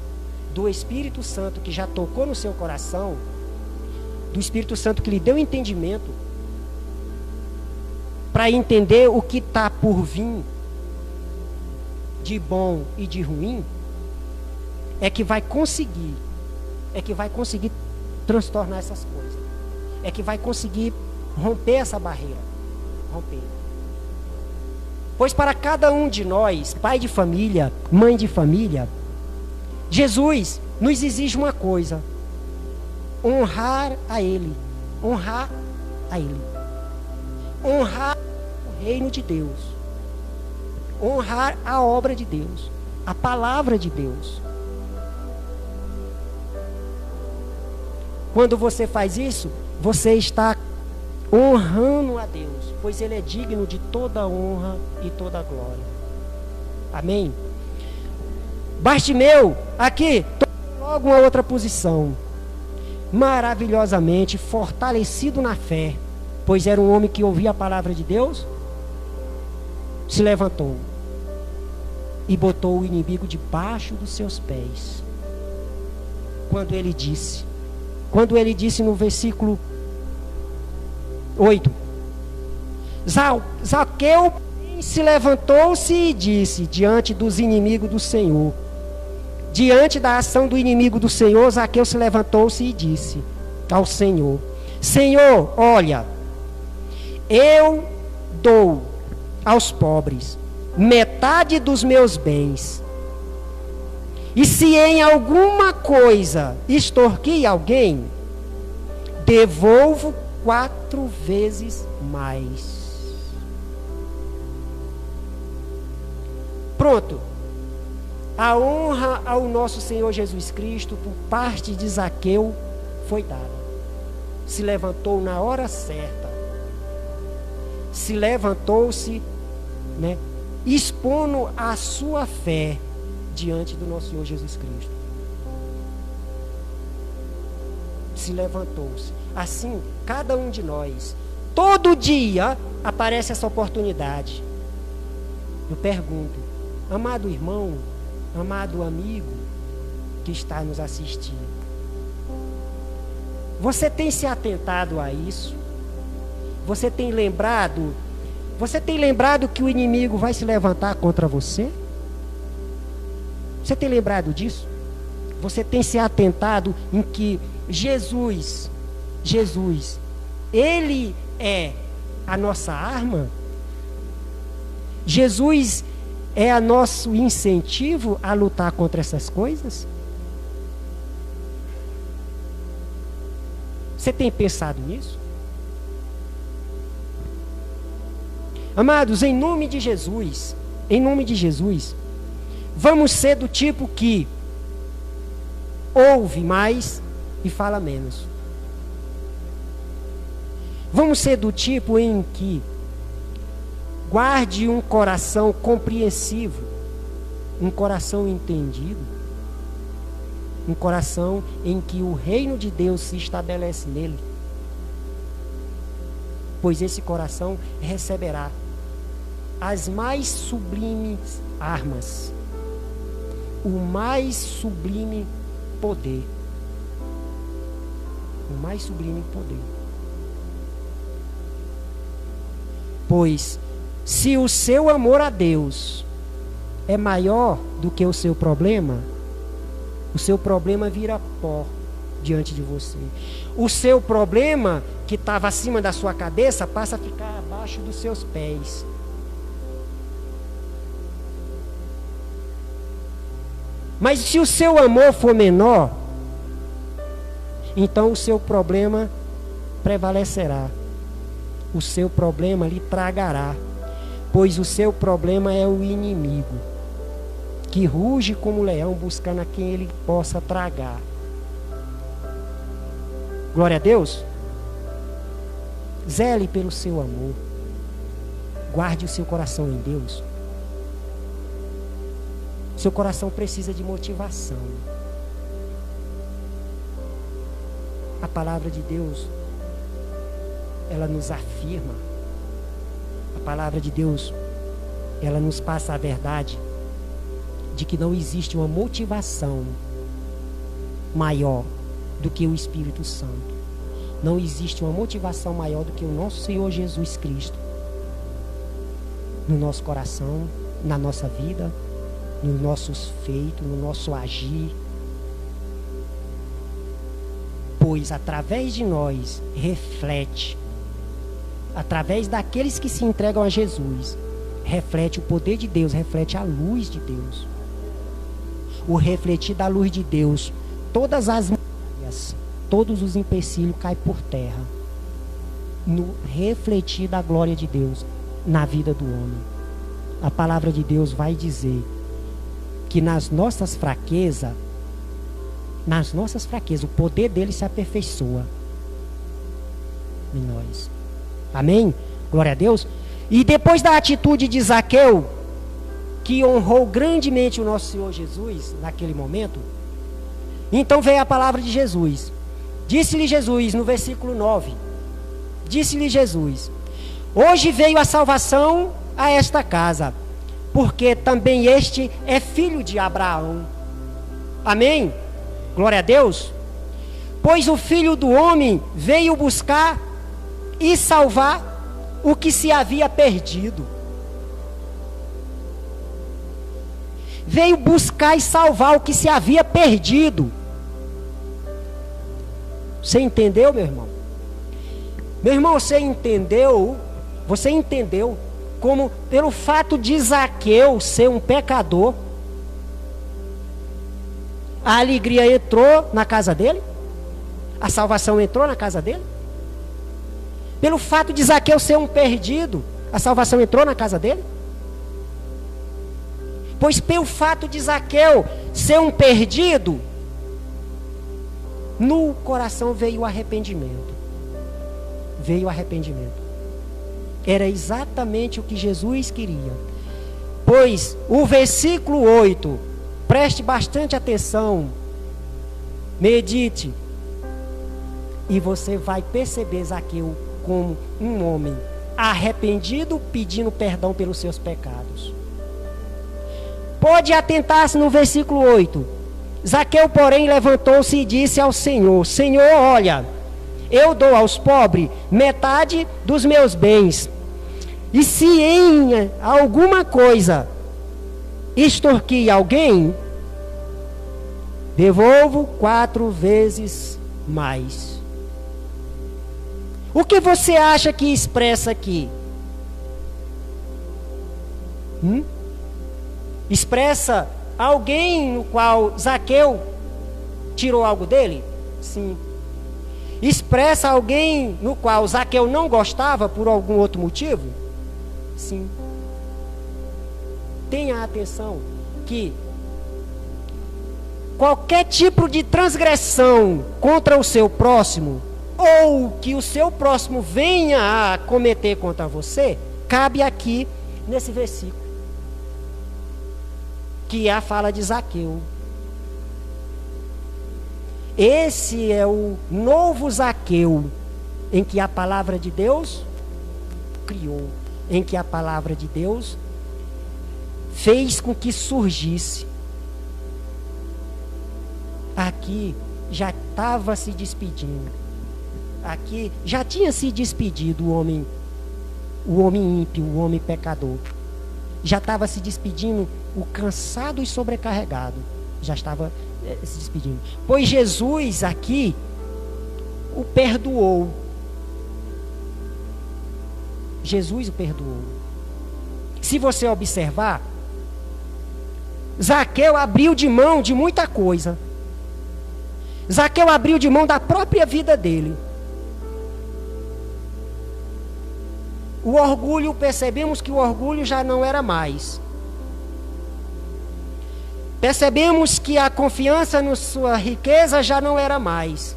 do Espírito Santo que já tocou no seu coração, do Espírito Santo que lhe deu entendimento para entender o que está por vir de bom e de ruim, é que vai conseguir transtornar essas coisas, é que vai conseguir romper essa barreira, pois para cada um de nós, pai de família, mãe de família, Jesus nos exige uma coisa: honrar Ele, honrar o reino de Deus, honrar a obra de Deus, a palavra de Deus. Quando você faz isso, você está honrando a Deus, pois Ele é digno de toda honra e toda glória. Amém? Bartimeu, aqui, tomou logo uma outra posição, maravilhosamente fortalecido na fé, pois era um homem que ouvia a palavra de Deus, se levantou e botou o inimigo debaixo dos seus pés. Quando ele disse no versículo 8, Zaqueu se levantou-se e disse diante dos inimigos do Senhor. Diante da ação do inimigo do Senhor, Zaqueu se levantou-se e disse ao Senhor: Senhor, olha, eu dou aos pobres metade dos meus bens, e se em alguma coisa extorquir alguém, devolvo 4 vezes mais. Pronto. A honra ao nosso Senhor Jesus Cristo por parte de Zaqueu foi dada. se levantou na hora certa. Se levantou-se, né, expondo a sua fé diante do nosso Senhor Jesus Cristo. Se levantou-se. Assim, cada um de nós, todo dia aparece essa oportunidade. Eu pergunto, amado irmão, amado amigo que está nos assistindo, você tem se atentado a isso? Você tem lembrado que o inimigo vai se levantar contra você? Você tem lembrado disso? Você tem se atentado em que Jesus, Ele é a nossa arma? Jesus é o nosso incentivo a lutar contra essas coisas? Você tem pensado nisso? Amados, em nome de Jesus, vamos ser do tipo que ouve mais e fala menos. Vamos ser do tipo em que guarde um coração compreensivo, um coração entendido, um coração em que o reino de Deus se estabelece nele. Pois esse coração receberá as mais sublimes armas, o mais sublime poder. O mais sublime poder. Pois, se o seu amor a Deus é maior do que o seu problema vira pó diante de você. O seu problema, que estava acima da sua cabeça, passa a ficar abaixo dos seus pés. Mas se o seu amor for menor, então o seu problema prevalecerá. O seu problema lhe tragará. Pois o seu problema é o inimigo, que ruge como leão buscando a quem ele possa tragar. Glória a Deus. Zele pelo seu amor. Guarde o seu coração em Deus. Seu coração precisa de motivação. A palavra de Deus, ela nos afirma. A palavra de Deus, ela nos passa a verdade de que não existe uma motivação maior do que o Espírito Santo. Não existe uma motivação maior do que o nosso Senhor Jesus Cristo. No nosso coração, na nossa vida, nos nossos feitos, no nosso agir. Pois através de nós reflete, através daqueles que se entregam a Jesus, reflete o poder de Deus, reflete a luz de Deus. O refletir da luz de Deus, todas as muralhas, todos os empecilhos caem por terra. No refletir da glória de Deus na vida do homem. A palavra de Deus vai dizer que nas nossas fraquezas, o poder dele se aperfeiçoa em nós. Amém? Glória a Deus. E depois da atitude de Zaqueu, que honrou grandemente o nosso Senhor Jesus naquele momento, então veio a palavra de Jesus. Disse-lhe Jesus no versículo 9, disse-lhe Jesus: hoje veio a salvação a esta casa, porque também este é filho de Abraão. Amém? Glória a Deus. Pois o Filho do Homem veio buscar e salvar o que se havia perdido. Veio buscar e salvar o que se havia perdido. Você entendeu, meu irmão? Meu irmão, você entendeu como pelo fato de Zaqueu ser um pecador, a alegria entrou na casa dele? A salvação entrou na casa dele? Pelo fato de Zaqueu ser um perdido, a salvação entrou na casa dele? Pois pelo fato de Zaqueu ser um perdido, no coração veio o arrependimento. veio arrependimento. Era exatamente o que Jesus queria. Pois o versículo 8, preste bastante atenção, medite, e você vai perceber Zaqueu como um homem arrependido, pedindo perdão pelos seus pecados. Pode atentar-se no versículo 8. Zaqueu, porém, levantou-se e disse ao Senhor: Senhor, olha, eu dou aos pobres metade dos meus bens. E se em alguma coisa extorquir alguém, devolvo 4 vezes mais. O que você acha que expressa aqui? Expressa alguém no qual Zaqueu tirou algo dele? Sim. Expressa alguém no qual Zaqueu não gostava por algum outro motivo? Sim. Tenha atenção que qualquer tipo de transgressão contra o seu próximo, ou que o seu próximo venha a cometer contra você, cabe aqui nesse versículo, que é a fala de Zaqueu. Esse é o novo Zaqueu, em que a palavra de Deus criou, em que a palavra de Deus fez com que surgisse. Aqui já estava se despedindo. Aqui já tinha se despedido o homem ímpio, o homem pecador. Já estava se despedindo o cansado e sobrecarregado. Já estava se despedindo. Pois Jesus aqui o perdoou. Jesus o perdoou. Se você observar, Zaqueu abriu de mão de muita coisa. Zaqueu abriu de mão da própria vida dele. O orgulho, percebemos que o orgulho já não era mais. Percebemos que a confiança na sua riqueza já não era mais.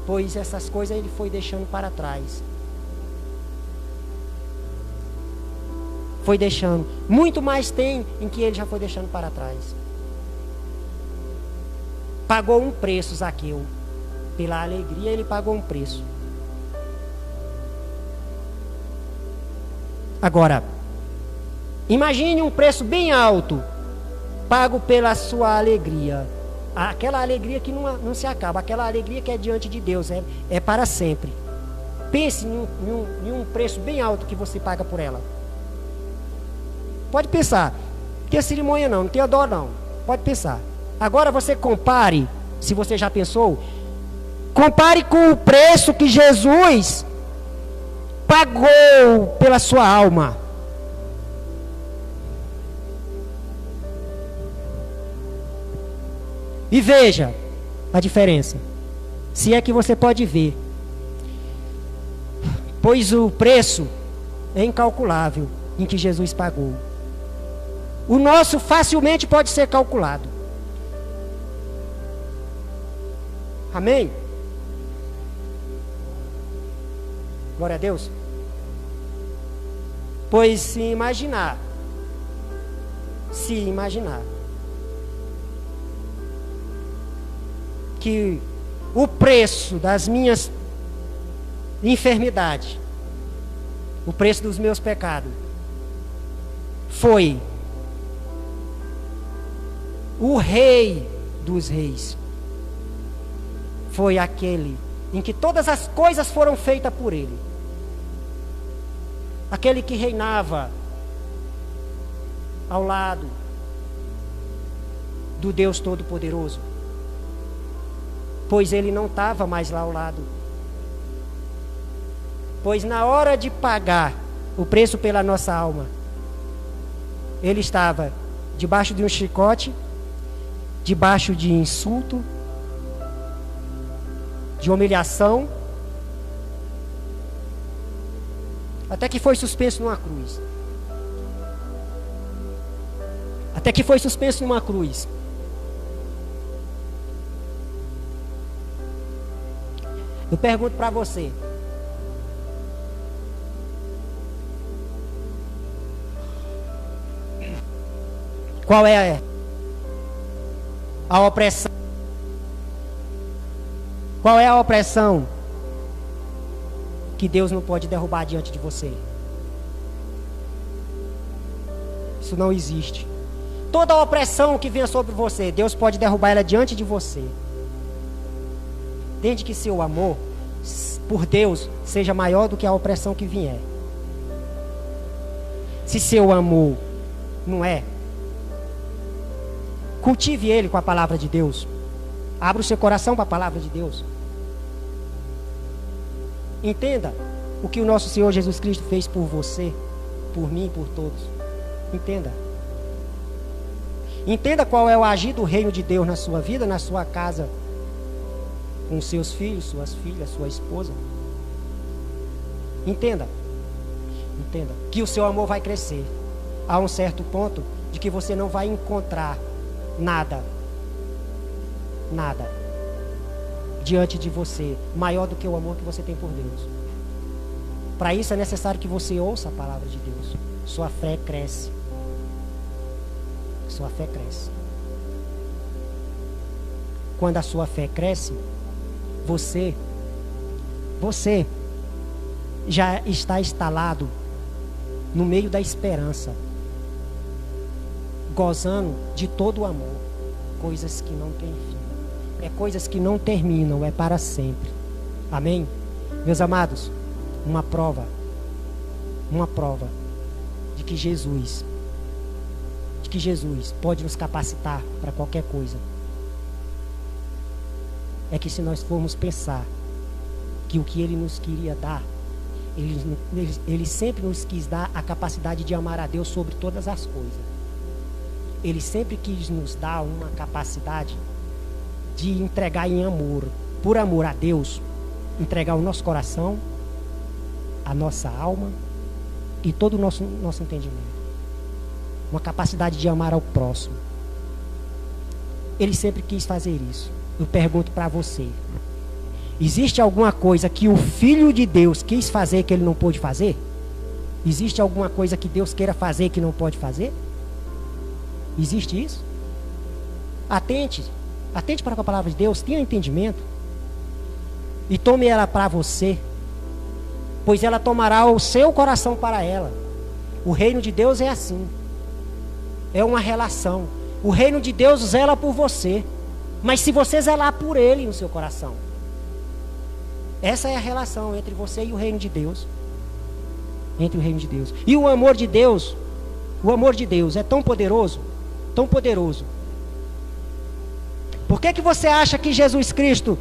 Pois essas coisas ele foi deixando para trás. Foi deixando. Muito mais tem em que ele já foi deixando para trás. Pagou um preço, Zaqueu. Pela alegria ele pagou um preço. Agora, imagine um preço bem alto, pago pela sua alegria. Aquela alegria que não se acaba, aquela alegria que é diante de Deus, é para sempre. Pense em um preço bem alto que você paga por ela. Pode pensar, não tem cerimônia não tem dó não, pode pensar. Agora você compare, se você já pensou, compare com o preço que Jesus pagou pela sua alma. E veja a diferença, se é que você pode ver. Pois o preço é incalculável em que Jesus pagou. O nosso facilmente pode ser calculado. Amém? Glória a Deus. Pois se imaginar que o preço das minhas enfermidades, o preço dos meus pecados, foi o Rei dos Reis, foi aquele em que todas as coisas foram feitas por Ele, aquele que reinava ao lado do Deus Todo-Poderoso, pois Ele não estava mais lá ao lado. Pois na hora de pagar o preço pela nossa alma, Ele estava debaixo de um chicote, debaixo de insulto, de humilhação, até que foi suspenso numa cruz. Até que foi suspenso numa cruz. Eu pergunto para você. Qual é a opressão? Qual é a opressão que Deus não pode derrubar diante de você? Isso não existe. Toda opressão que venha sobre você, Deus pode derrubar ela diante de você. Desde que seu amor por Deus seja maior do que a opressão que vier. Se seu amor não é, cultive ele com a palavra de Deus. Abra o seu coração para a palavra de Deus. Entenda o que o nosso Senhor Jesus Cristo fez por você, por mim, por todos. Entenda. Entenda qual é o agir do reino de Deus na sua vida, na sua casa, com seus filhos, suas filhas, sua esposa. Entenda. Entenda que o seu amor vai crescer a um certo ponto de que você não vai encontrar nada diante de você maior do que o amor que você tem por Deus. Para isso é necessário que você ouça a palavra de Deus. Sua fé cresce. Sua fé cresce. Quando a sua fé cresce, você já está instalado no meio da esperança, gozando de todo o amor, coisas que não têm fim, é coisas que não terminam, é para sempre. Amém? Meus amados, uma prova de que Jesus pode nos capacitar para qualquer coisa, é que se nós formos pensar que o que Ele nos queria dar, Ele sempre nos quis dar a capacidade de amar a Deus sobre todas as coisas. Ele sempre quis nos dar uma capacidade de entregar em amor, por amor a Deus, entregar o nosso coração, a nossa alma e todo o nosso entendimento. Uma capacidade de amar ao próximo. Ele sempre quis fazer isso. Eu pergunto para você: existe alguma coisa que o Filho de Deus quis fazer que Ele não pôde fazer? Existe alguma coisa que Deus queira fazer que não pode fazer? Existe isso? Atente para a palavra de Deus, tenha entendimento e tome ela para você, pois ela tomará o seu coração para ela. O reino de Deus é assim, é uma relação. O reino de Deus zela por você, mas se você zelar por Ele no seu coração, essa é a relação entre você e o reino de Deus. Entre o reino de Deus e o amor de Deus. O amor de Deus é tão poderoso, tão poderoso. Por que você acha que Jesus Cristo,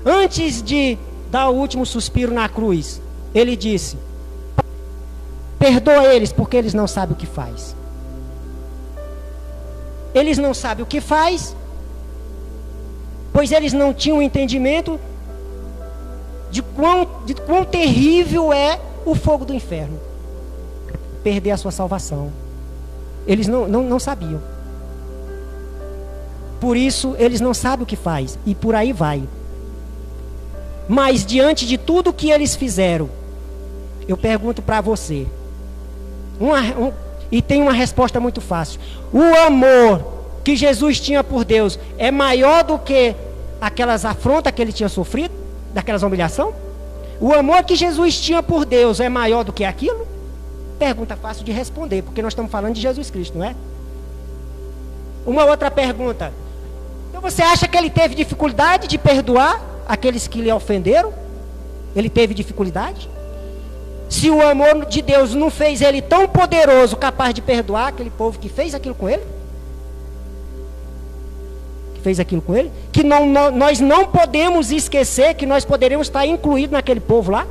antes de dar o último suspiro na cruz, Ele disse: perdoa eles porque eles não sabem o que faz. Eles não sabem o que faz, pois eles não tinham entendimento de quão terrível é o fogo do inferno. Perder a sua salvação. Eles não sabiam. Por isso, eles não sabem o que faz. E por aí vai. Mas diante de tudo que eles fizeram, eu pergunto para você. E tem uma resposta muito fácil. O amor que Jesus tinha por Deus é maior do que aquelas afrontas que ele tinha sofrido? Daquelas humilhações? O amor que Jesus tinha por Deus é maior do que aquilo? Pergunta fácil de responder, porque nós estamos falando de Jesus Cristo, não é? Uma outra pergunta. Então você acha que ele teve dificuldade de perdoar aqueles que lhe ofenderam? Ele teve dificuldade? Se o amor de Deus não fez ele tão poderoso, capaz de perdoar aquele povo que fez aquilo com ele? Que nós não podemos esquecer que nós poderíamos estar incluídos naquele povo lá?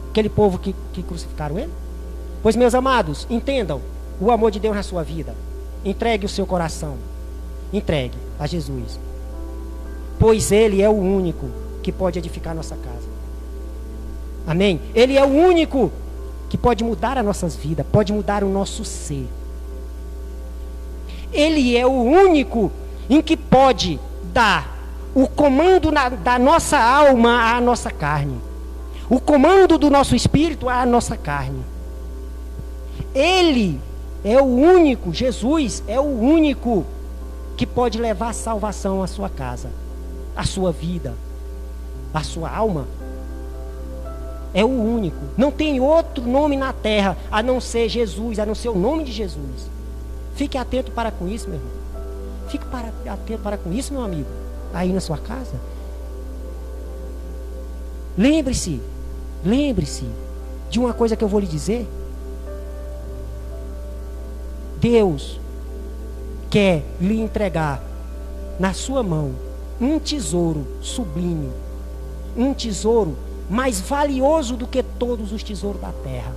Aquele povo que crucificaram ele? Pois, meus amados, entendam o amor de Deus na sua vida. Entregue o seu coração. Entregue a Jesus. Pois Ele é o único que pode edificar a nossa casa. Amém? Ele é o único que pode mudar as nossas vidas, pode mudar o nosso ser. Ele é o único em que pode dá o comando da nossa alma à nossa carne, o comando do nosso espírito à nossa carne. Ele é o único, Jesus é o único que pode levar salvação à sua casa, à sua vida, à sua alma. É o único. Não tem outro nome na terra a não ser Jesus, a não ser o nome de Jesus. Fique atento para com isso, meu irmão. Fique atento para com isso, meu amigo. Aí na sua casa. Lembre-se de uma coisa que eu vou lhe dizer. Deus quer lhe entregar na sua mão um tesouro sublime, um tesouro mais valioso do que todos os tesouros da terra.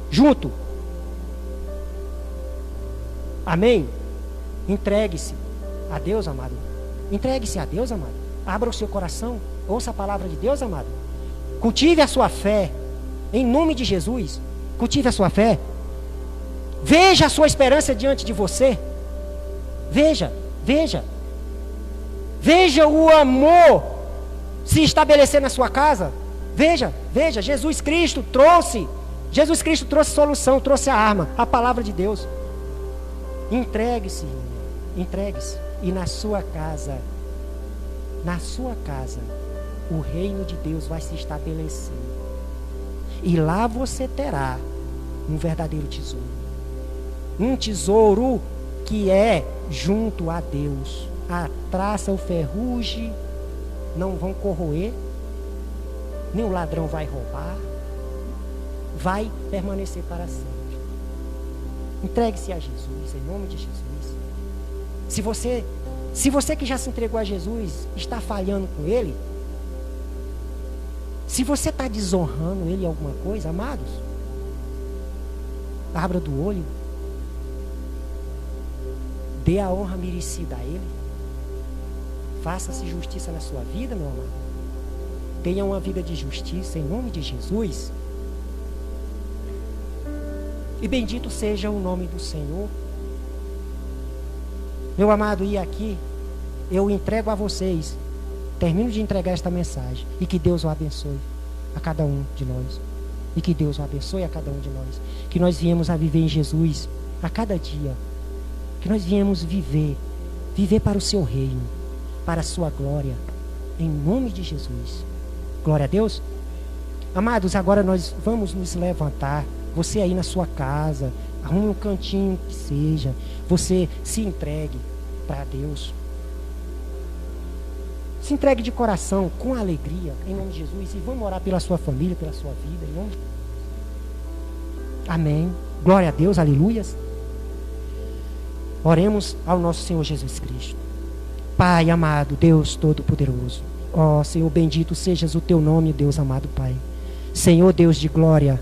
Junto. Amém? Entregue-se a Deus, amado. Entregue-se a Deus, amado. Abra o seu coração. Ouça a palavra de Deus, amado. Cultive a sua fé. Em nome de Jesus. Cultive a sua fé. Veja a sua esperança diante de você. Veja. Veja o amor se estabelecer na sua casa. Veja, Jesus Cristo trouxe solução, trouxe a arma, a palavra de Deus. Entregue-se. E na sua casa, o reino de Deus vai se estabelecer. E lá você terá um verdadeiro tesouro. Um tesouro que é junto a Deus. A traça, o ferrugem não vão corroer, nem o ladrão vai roubar, vai permanecer para sempre. Entregue-se a Jesus, em nome de Jesus. Se você que já se entregou a Jesus está falhando com Ele, se você está desonrando Ele em alguma coisa, amados, abra do olho, dê a honra merecida a Ele, faça-se justiça na sua vida, meu amado. Tenha uma vida de justiça em nome de Jesus. E bendito seja o nome do Senhor. Meu amado, e aqui eu entrego a vocês, termino de entregar esta mensagem, e que Deus o abençoe a cada um de nós. E que Deus o abençoe a cada um de nós. Que nós viemos a viver em Jesus a cada dia. Que nós viemos viver para o seu reino, para a sua glória, em nome de Jesus. Glória a Deus. Amados, agora nós vamos nos levantar. Você aí na sua casa, arrume um cantinho que seja, você se entregue para Deus. Se entregue de coração, com alegria, em nome de Jesus. E vamos orar pela sua família, pela sua vida, em nome de Jesus. Amém. Glória a Deus, aleluias. Oremos ao nosso Senhor Jesus Cristo. Pai amado, Deus Todo-Poderoso. Ó Senhor, bendito sejas o teu nome, Deus amado Pai. Senhor Deus de glória,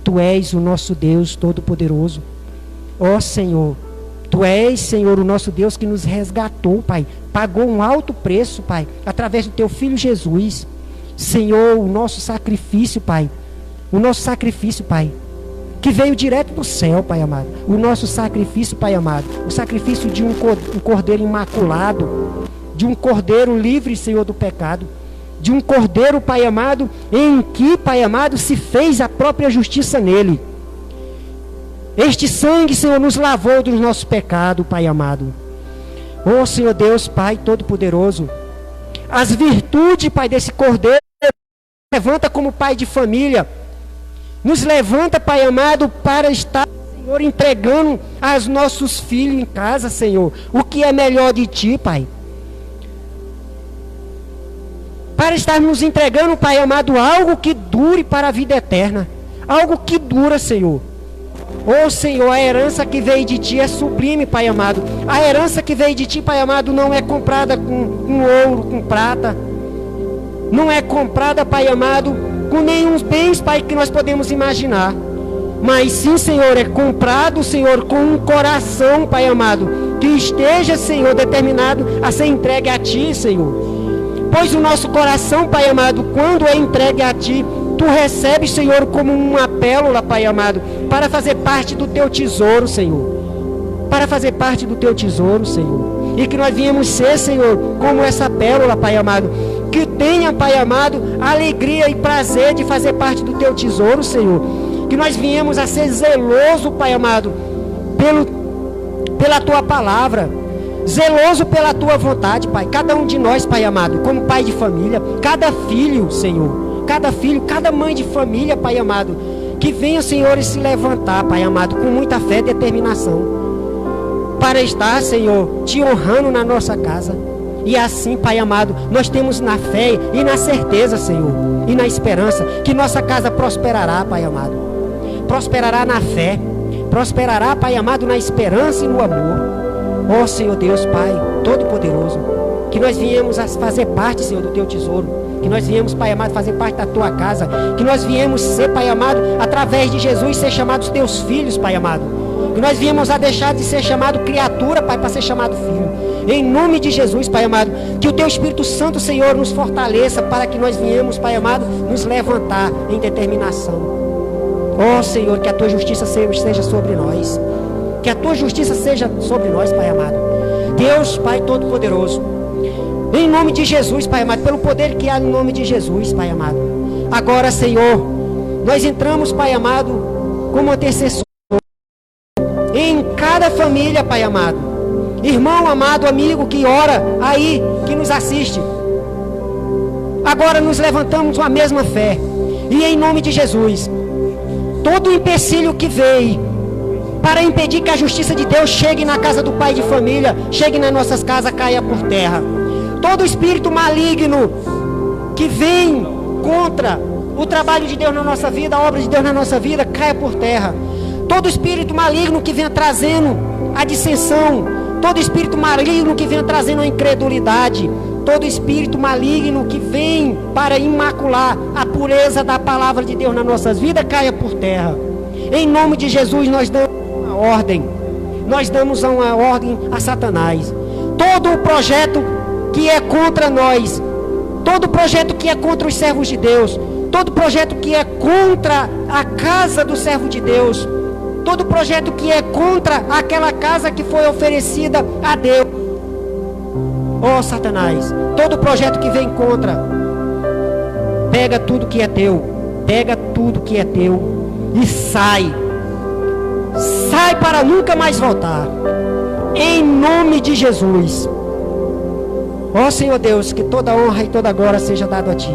Tu és o nosso Deus Todo-Poderoso. Ó Senhor, Tu és, Senhor, o nosso Deus que nos resgatou, Pai. Pagou um alto preço, Pai, através do Teu Filho Jesus. Senhor, o nosso sacrifício, Pai. O nosso sacrifício, Pai, que veio direto do céu, Pai amado. O nosso sacrifício, Pai amado. O sacrifício de um cordeiro imaculado. De um cordeiro livre, Senhor, do pecado. De um cordeiro, Pai amado, em que, Pai amado, se fez a própria justiça nele. Este sangue, Senhor, nos lavou dos nossos pecados, Pai amado. Ó Senhor Deus, Pai Todo-Poderoso, as virtudes, Pai, desse cordeiro, levanta como pai de família. Nos levanta, Pai amado, para estar, Senhor, entregando aos nossos filhos em casa, Senhor, o que é melhor de Ti, Pai. Para estar nos entregando, Pai amado, algo que dure para a vida eterna. Algo que dura, Senhor. Oh, Senhor, a herança que veio de Ti é sublime, Pai amado. A herança que veio de Ti, Pai amado, não é comprada com ouro, com prata. Não é comprada, Pai amado, com nenhum bens, Pai, que nós podemos imaginar. Mas sim, Senhor, é comprado, Senhor, com um coração, Pai amado, que esteja, Senhor, determinado a ser entregue a Ti, Senhor. Pois o nosso coração, Pai amado, quando é entregue a Ti, Tu recebes, Senhor, como uma pérola, Pai amado, para fazer parte do Teu tesouro, Senhor. Para fazer parte do Teu tesouro, Senhor. e que nós viemos ser, Senhor, como essa pérola, Pai amado, que tenha, Pai amado, alegria e prazer de fazer parte do teu tesouro, Senhor, que nós viemos a ser zeloso, Pai amado, pela tua palavra, zeloso pela tua vontade, Pai. Cada um de nós, Pai amado, como pai de família, cada filho, Senhor, cada filho, cada mãe de família, Pai amado, que venha, Senhor, se levantar, Pai amado, com muita fé e determinação, para estar, Senhor, te honrando na nossa casa. E assim, Pai amado, nós temos na fé e na certeza, Senhor, e na esperança, que nossa casa prosperará, Pai amado. Prosperará na fé, prosperará, Pai amado, na esperança e no amor. Ó Senhor Deus, Pai Todo-Poderoso, que nós viemos a fazer parte, Senhor, do teu tesouro, que nós viemos, Pai amado, fazer parte da tua casa, que nós viemos ser, Pai amado, através de Jesus, ser chamados teus filhos, Pai amado, que nós viemos a deixar de ser chamado criatura, Pai, para ser chamado filho. Em nome de Jesus, Pai amado, que o teu Espírito Santo, Senhor, nos fortaleça para que nós viemos, Pai amado, nos levantar em determinação. Ó Senhor, que a tua justiça seja sobre nós. Que a tua justiça seja sobre nós, Pai amado. Deus, Pai Todo-Poderoso, em nome de Jesus, Pai amado, pelo poder que há no nome de Jesus, Pai amado. Agora, Senhor, nós entramos, Pai amado, como antecessor em cada família, Pai amado. Irmão amado, amigo que ora aí, que nos assiste. Agora nos levantamos com a mesma fé. E em nome de Jesus, todo empecilho que veio para impedir que a justiça de Deus chegue na casa do pai de família, chegue nas nossas casas, caia por terra. Todo espírito maligno que vem contra o trabalho de Deus na nossa vida, a obra de Deus na nossa vida, caia por terra. Todo espírito maligno que venha trazendo a dissensão, todo espírito maligno que venha trazendo a incredulidade, todo espírito maligno que vem para imacular a pureza da palavra de Deus nas nossas vidas, caia por terra. Em nome de Jesus, nós damos uma ordem a Satanás. Todo o projeto que é contra nós, todo projeto que é contra os servos de Deus, todo projeto que é contra a casa do servo de Deus, todo projeto que é contra aquela casa que foi oferecida a Deus, ó Satanás, todo projeto que vem contra, pega tudo que é teu, pega tudo que é teu e sai para nunca mais voltar, em nome de Jesus. Ó Senhor Deus, que toda honra e toda glória seja dado a Ti.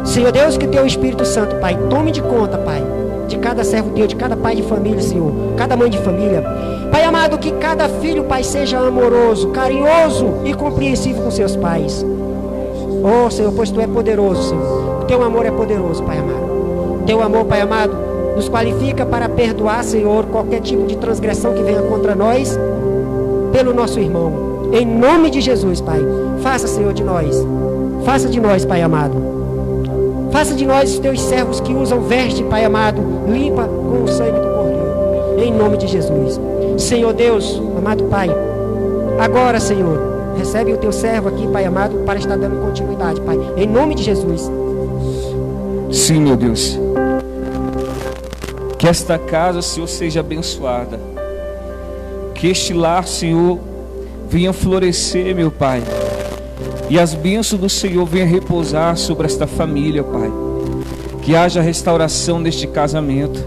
Senhor Deus, que Teu Espírito Santo, Pai, tome de conta, Pai, de cada servo Teu, de cada pai de família, Senhor, cada mãe de família. Pai amado, que cada filho, Pai, seja amoroso, carinhoso e compreensivo com seus pais. Ó Senhor, pois Tu é poderoso, Senhor. O Teu amor é poderoso, Pai amado. Teu amor, Pai amado, nos qualifica para perdoar, Senhor, qualquer tipo de transgressão que venha contra nós, pelo nosso irmão. Em nome de Jesus, Pai, faça, Senhor, de nós, Pai amado, faça de nós os Teus servos que usam veste, Pai amado, limpa com o sangue do Cordeiro, em nome de Jesus. Senhor Deus, amado Pai, agora, Senhor, recebe o Teu servo aqui, Pai amado, para estar dando continuidade, Pai, em nome de Jesus. Sim, meu Deus, que esta casa, Senhor, seja abençoada, que este lar, Senhor, venha florescer, meu Pai, e as bênçãos do Senhor venham repousar sobre esta família, Pai. Que haja restauração neste casamento,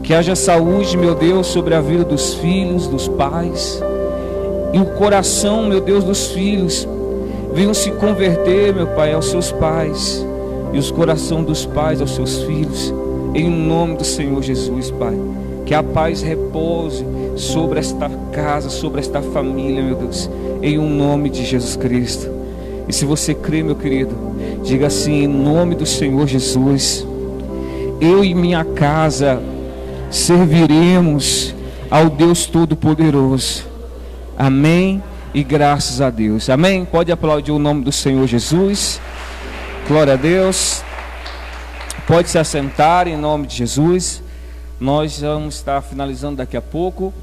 que haja saúde, meu Deus, sobre a vida dos filhos, dos pais, e o coração, meu Deus, dos filhos venham se converter, meu Pai, aos seus pais, e os corações dos pais aos seus filhos, em nome do Senhor Jesus, Pai. Que a paz repouse sobre esta casa, sobre esta família, meu Deus, em nome de Jesus Cristo. E se você crê, meu querido, diga assim: em nome do Senhor Jesus, eu e minha casa serviremos ao Deus Todo-Poderoso. Amém e graças a Deus. Amém. Pode aplaudir o nome do Senhor Jesus. Glória a Deus. Pode se assentar em nome de Jesus. Nós vamos estar finalizando daqui a pouco.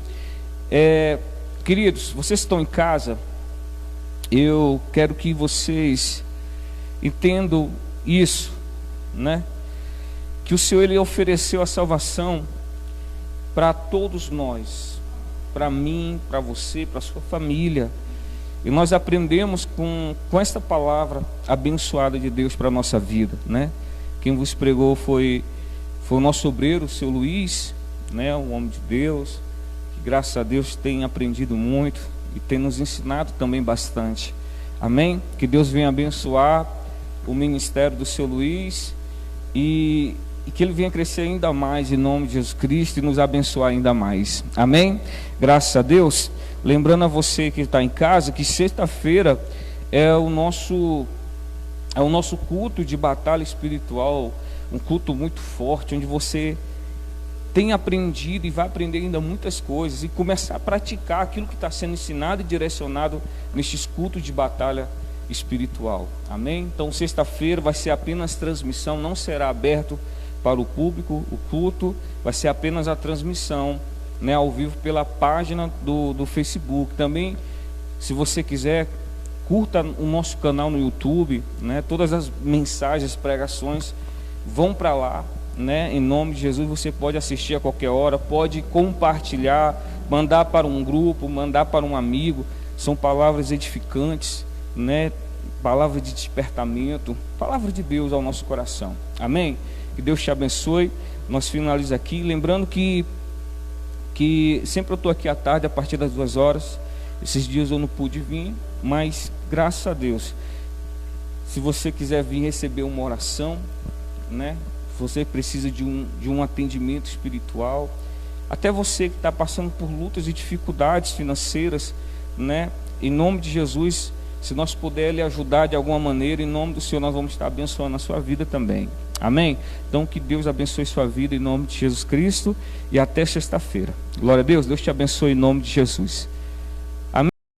Queridos, vocês estão em casa, eu quero que vocês entendam isso, né? Que o Senhor, Ele ofereceu a salvação para todos nós, para mim, para você, para sua família. E nós aprendemos com esta palavra abençoada de Deus para a nossa vida, né? Quem vos pregou foi o nosso obreiro, o seu Luiz, né? Um homem de Deus, que graças a Deus tem aprendido muito e tem nos ensinado também bastante. Amém? Que Deus venha abençoar o ministério do seu Luiz e que ele venha crescer ainda mais em nome de Jesus Cristo e nos abençoar ainda mais. Amém? Graças a Deus. Lembrando a você que está em casa que sexta-feira é o nosso culto de batalha espiritual, um culto muito forte, onde você tem aprendido e vai aprender ainda muitas coisas e começar a praticar aquilo que está sendo ensinado e direcionado nestes cultos de batalha espiritual. Amém? Então sexta-feira vai ser apenas transmissão, não será aberto para o público, o culto vai ser apenas a transmissão, né, ao vivo pela página do Facebook. Também, se você quiser, curta o nosso canal no YouTube, né, todas as mensagens, pregações vão para lá, né, em nome de Jesus. Você pode assistir a qualquer hora, pode compartilhar, mandar para um grupo, mandar para um amigo. São palavras edificantes, né, palavra de despertamento, palavra de Deus ao nosso coração. Amém? Que Deus te abençoe. Nós finalizamos aqui, lembrando que sempre eu estou aqui à tarde, a partir das 2 horas. Esses dias eu não pude vir, mas graças a Deus, se você quiser vir receber uma oração, né, você precisa de um atendimento espiritual, até você que está passando por lutas e dificuldades financeiras, né, em nome de Jesus, se nós pudermos lhe ajudar de alguma maneira, em nome do Senhor, nós vamos estar abençoando a sua vida também. Amém? Então que Deus abençoe sua vida em nome de Jesus Cristo e até sexta-feira. Glória a Deus, Deus te abençoe em nome de Jesus.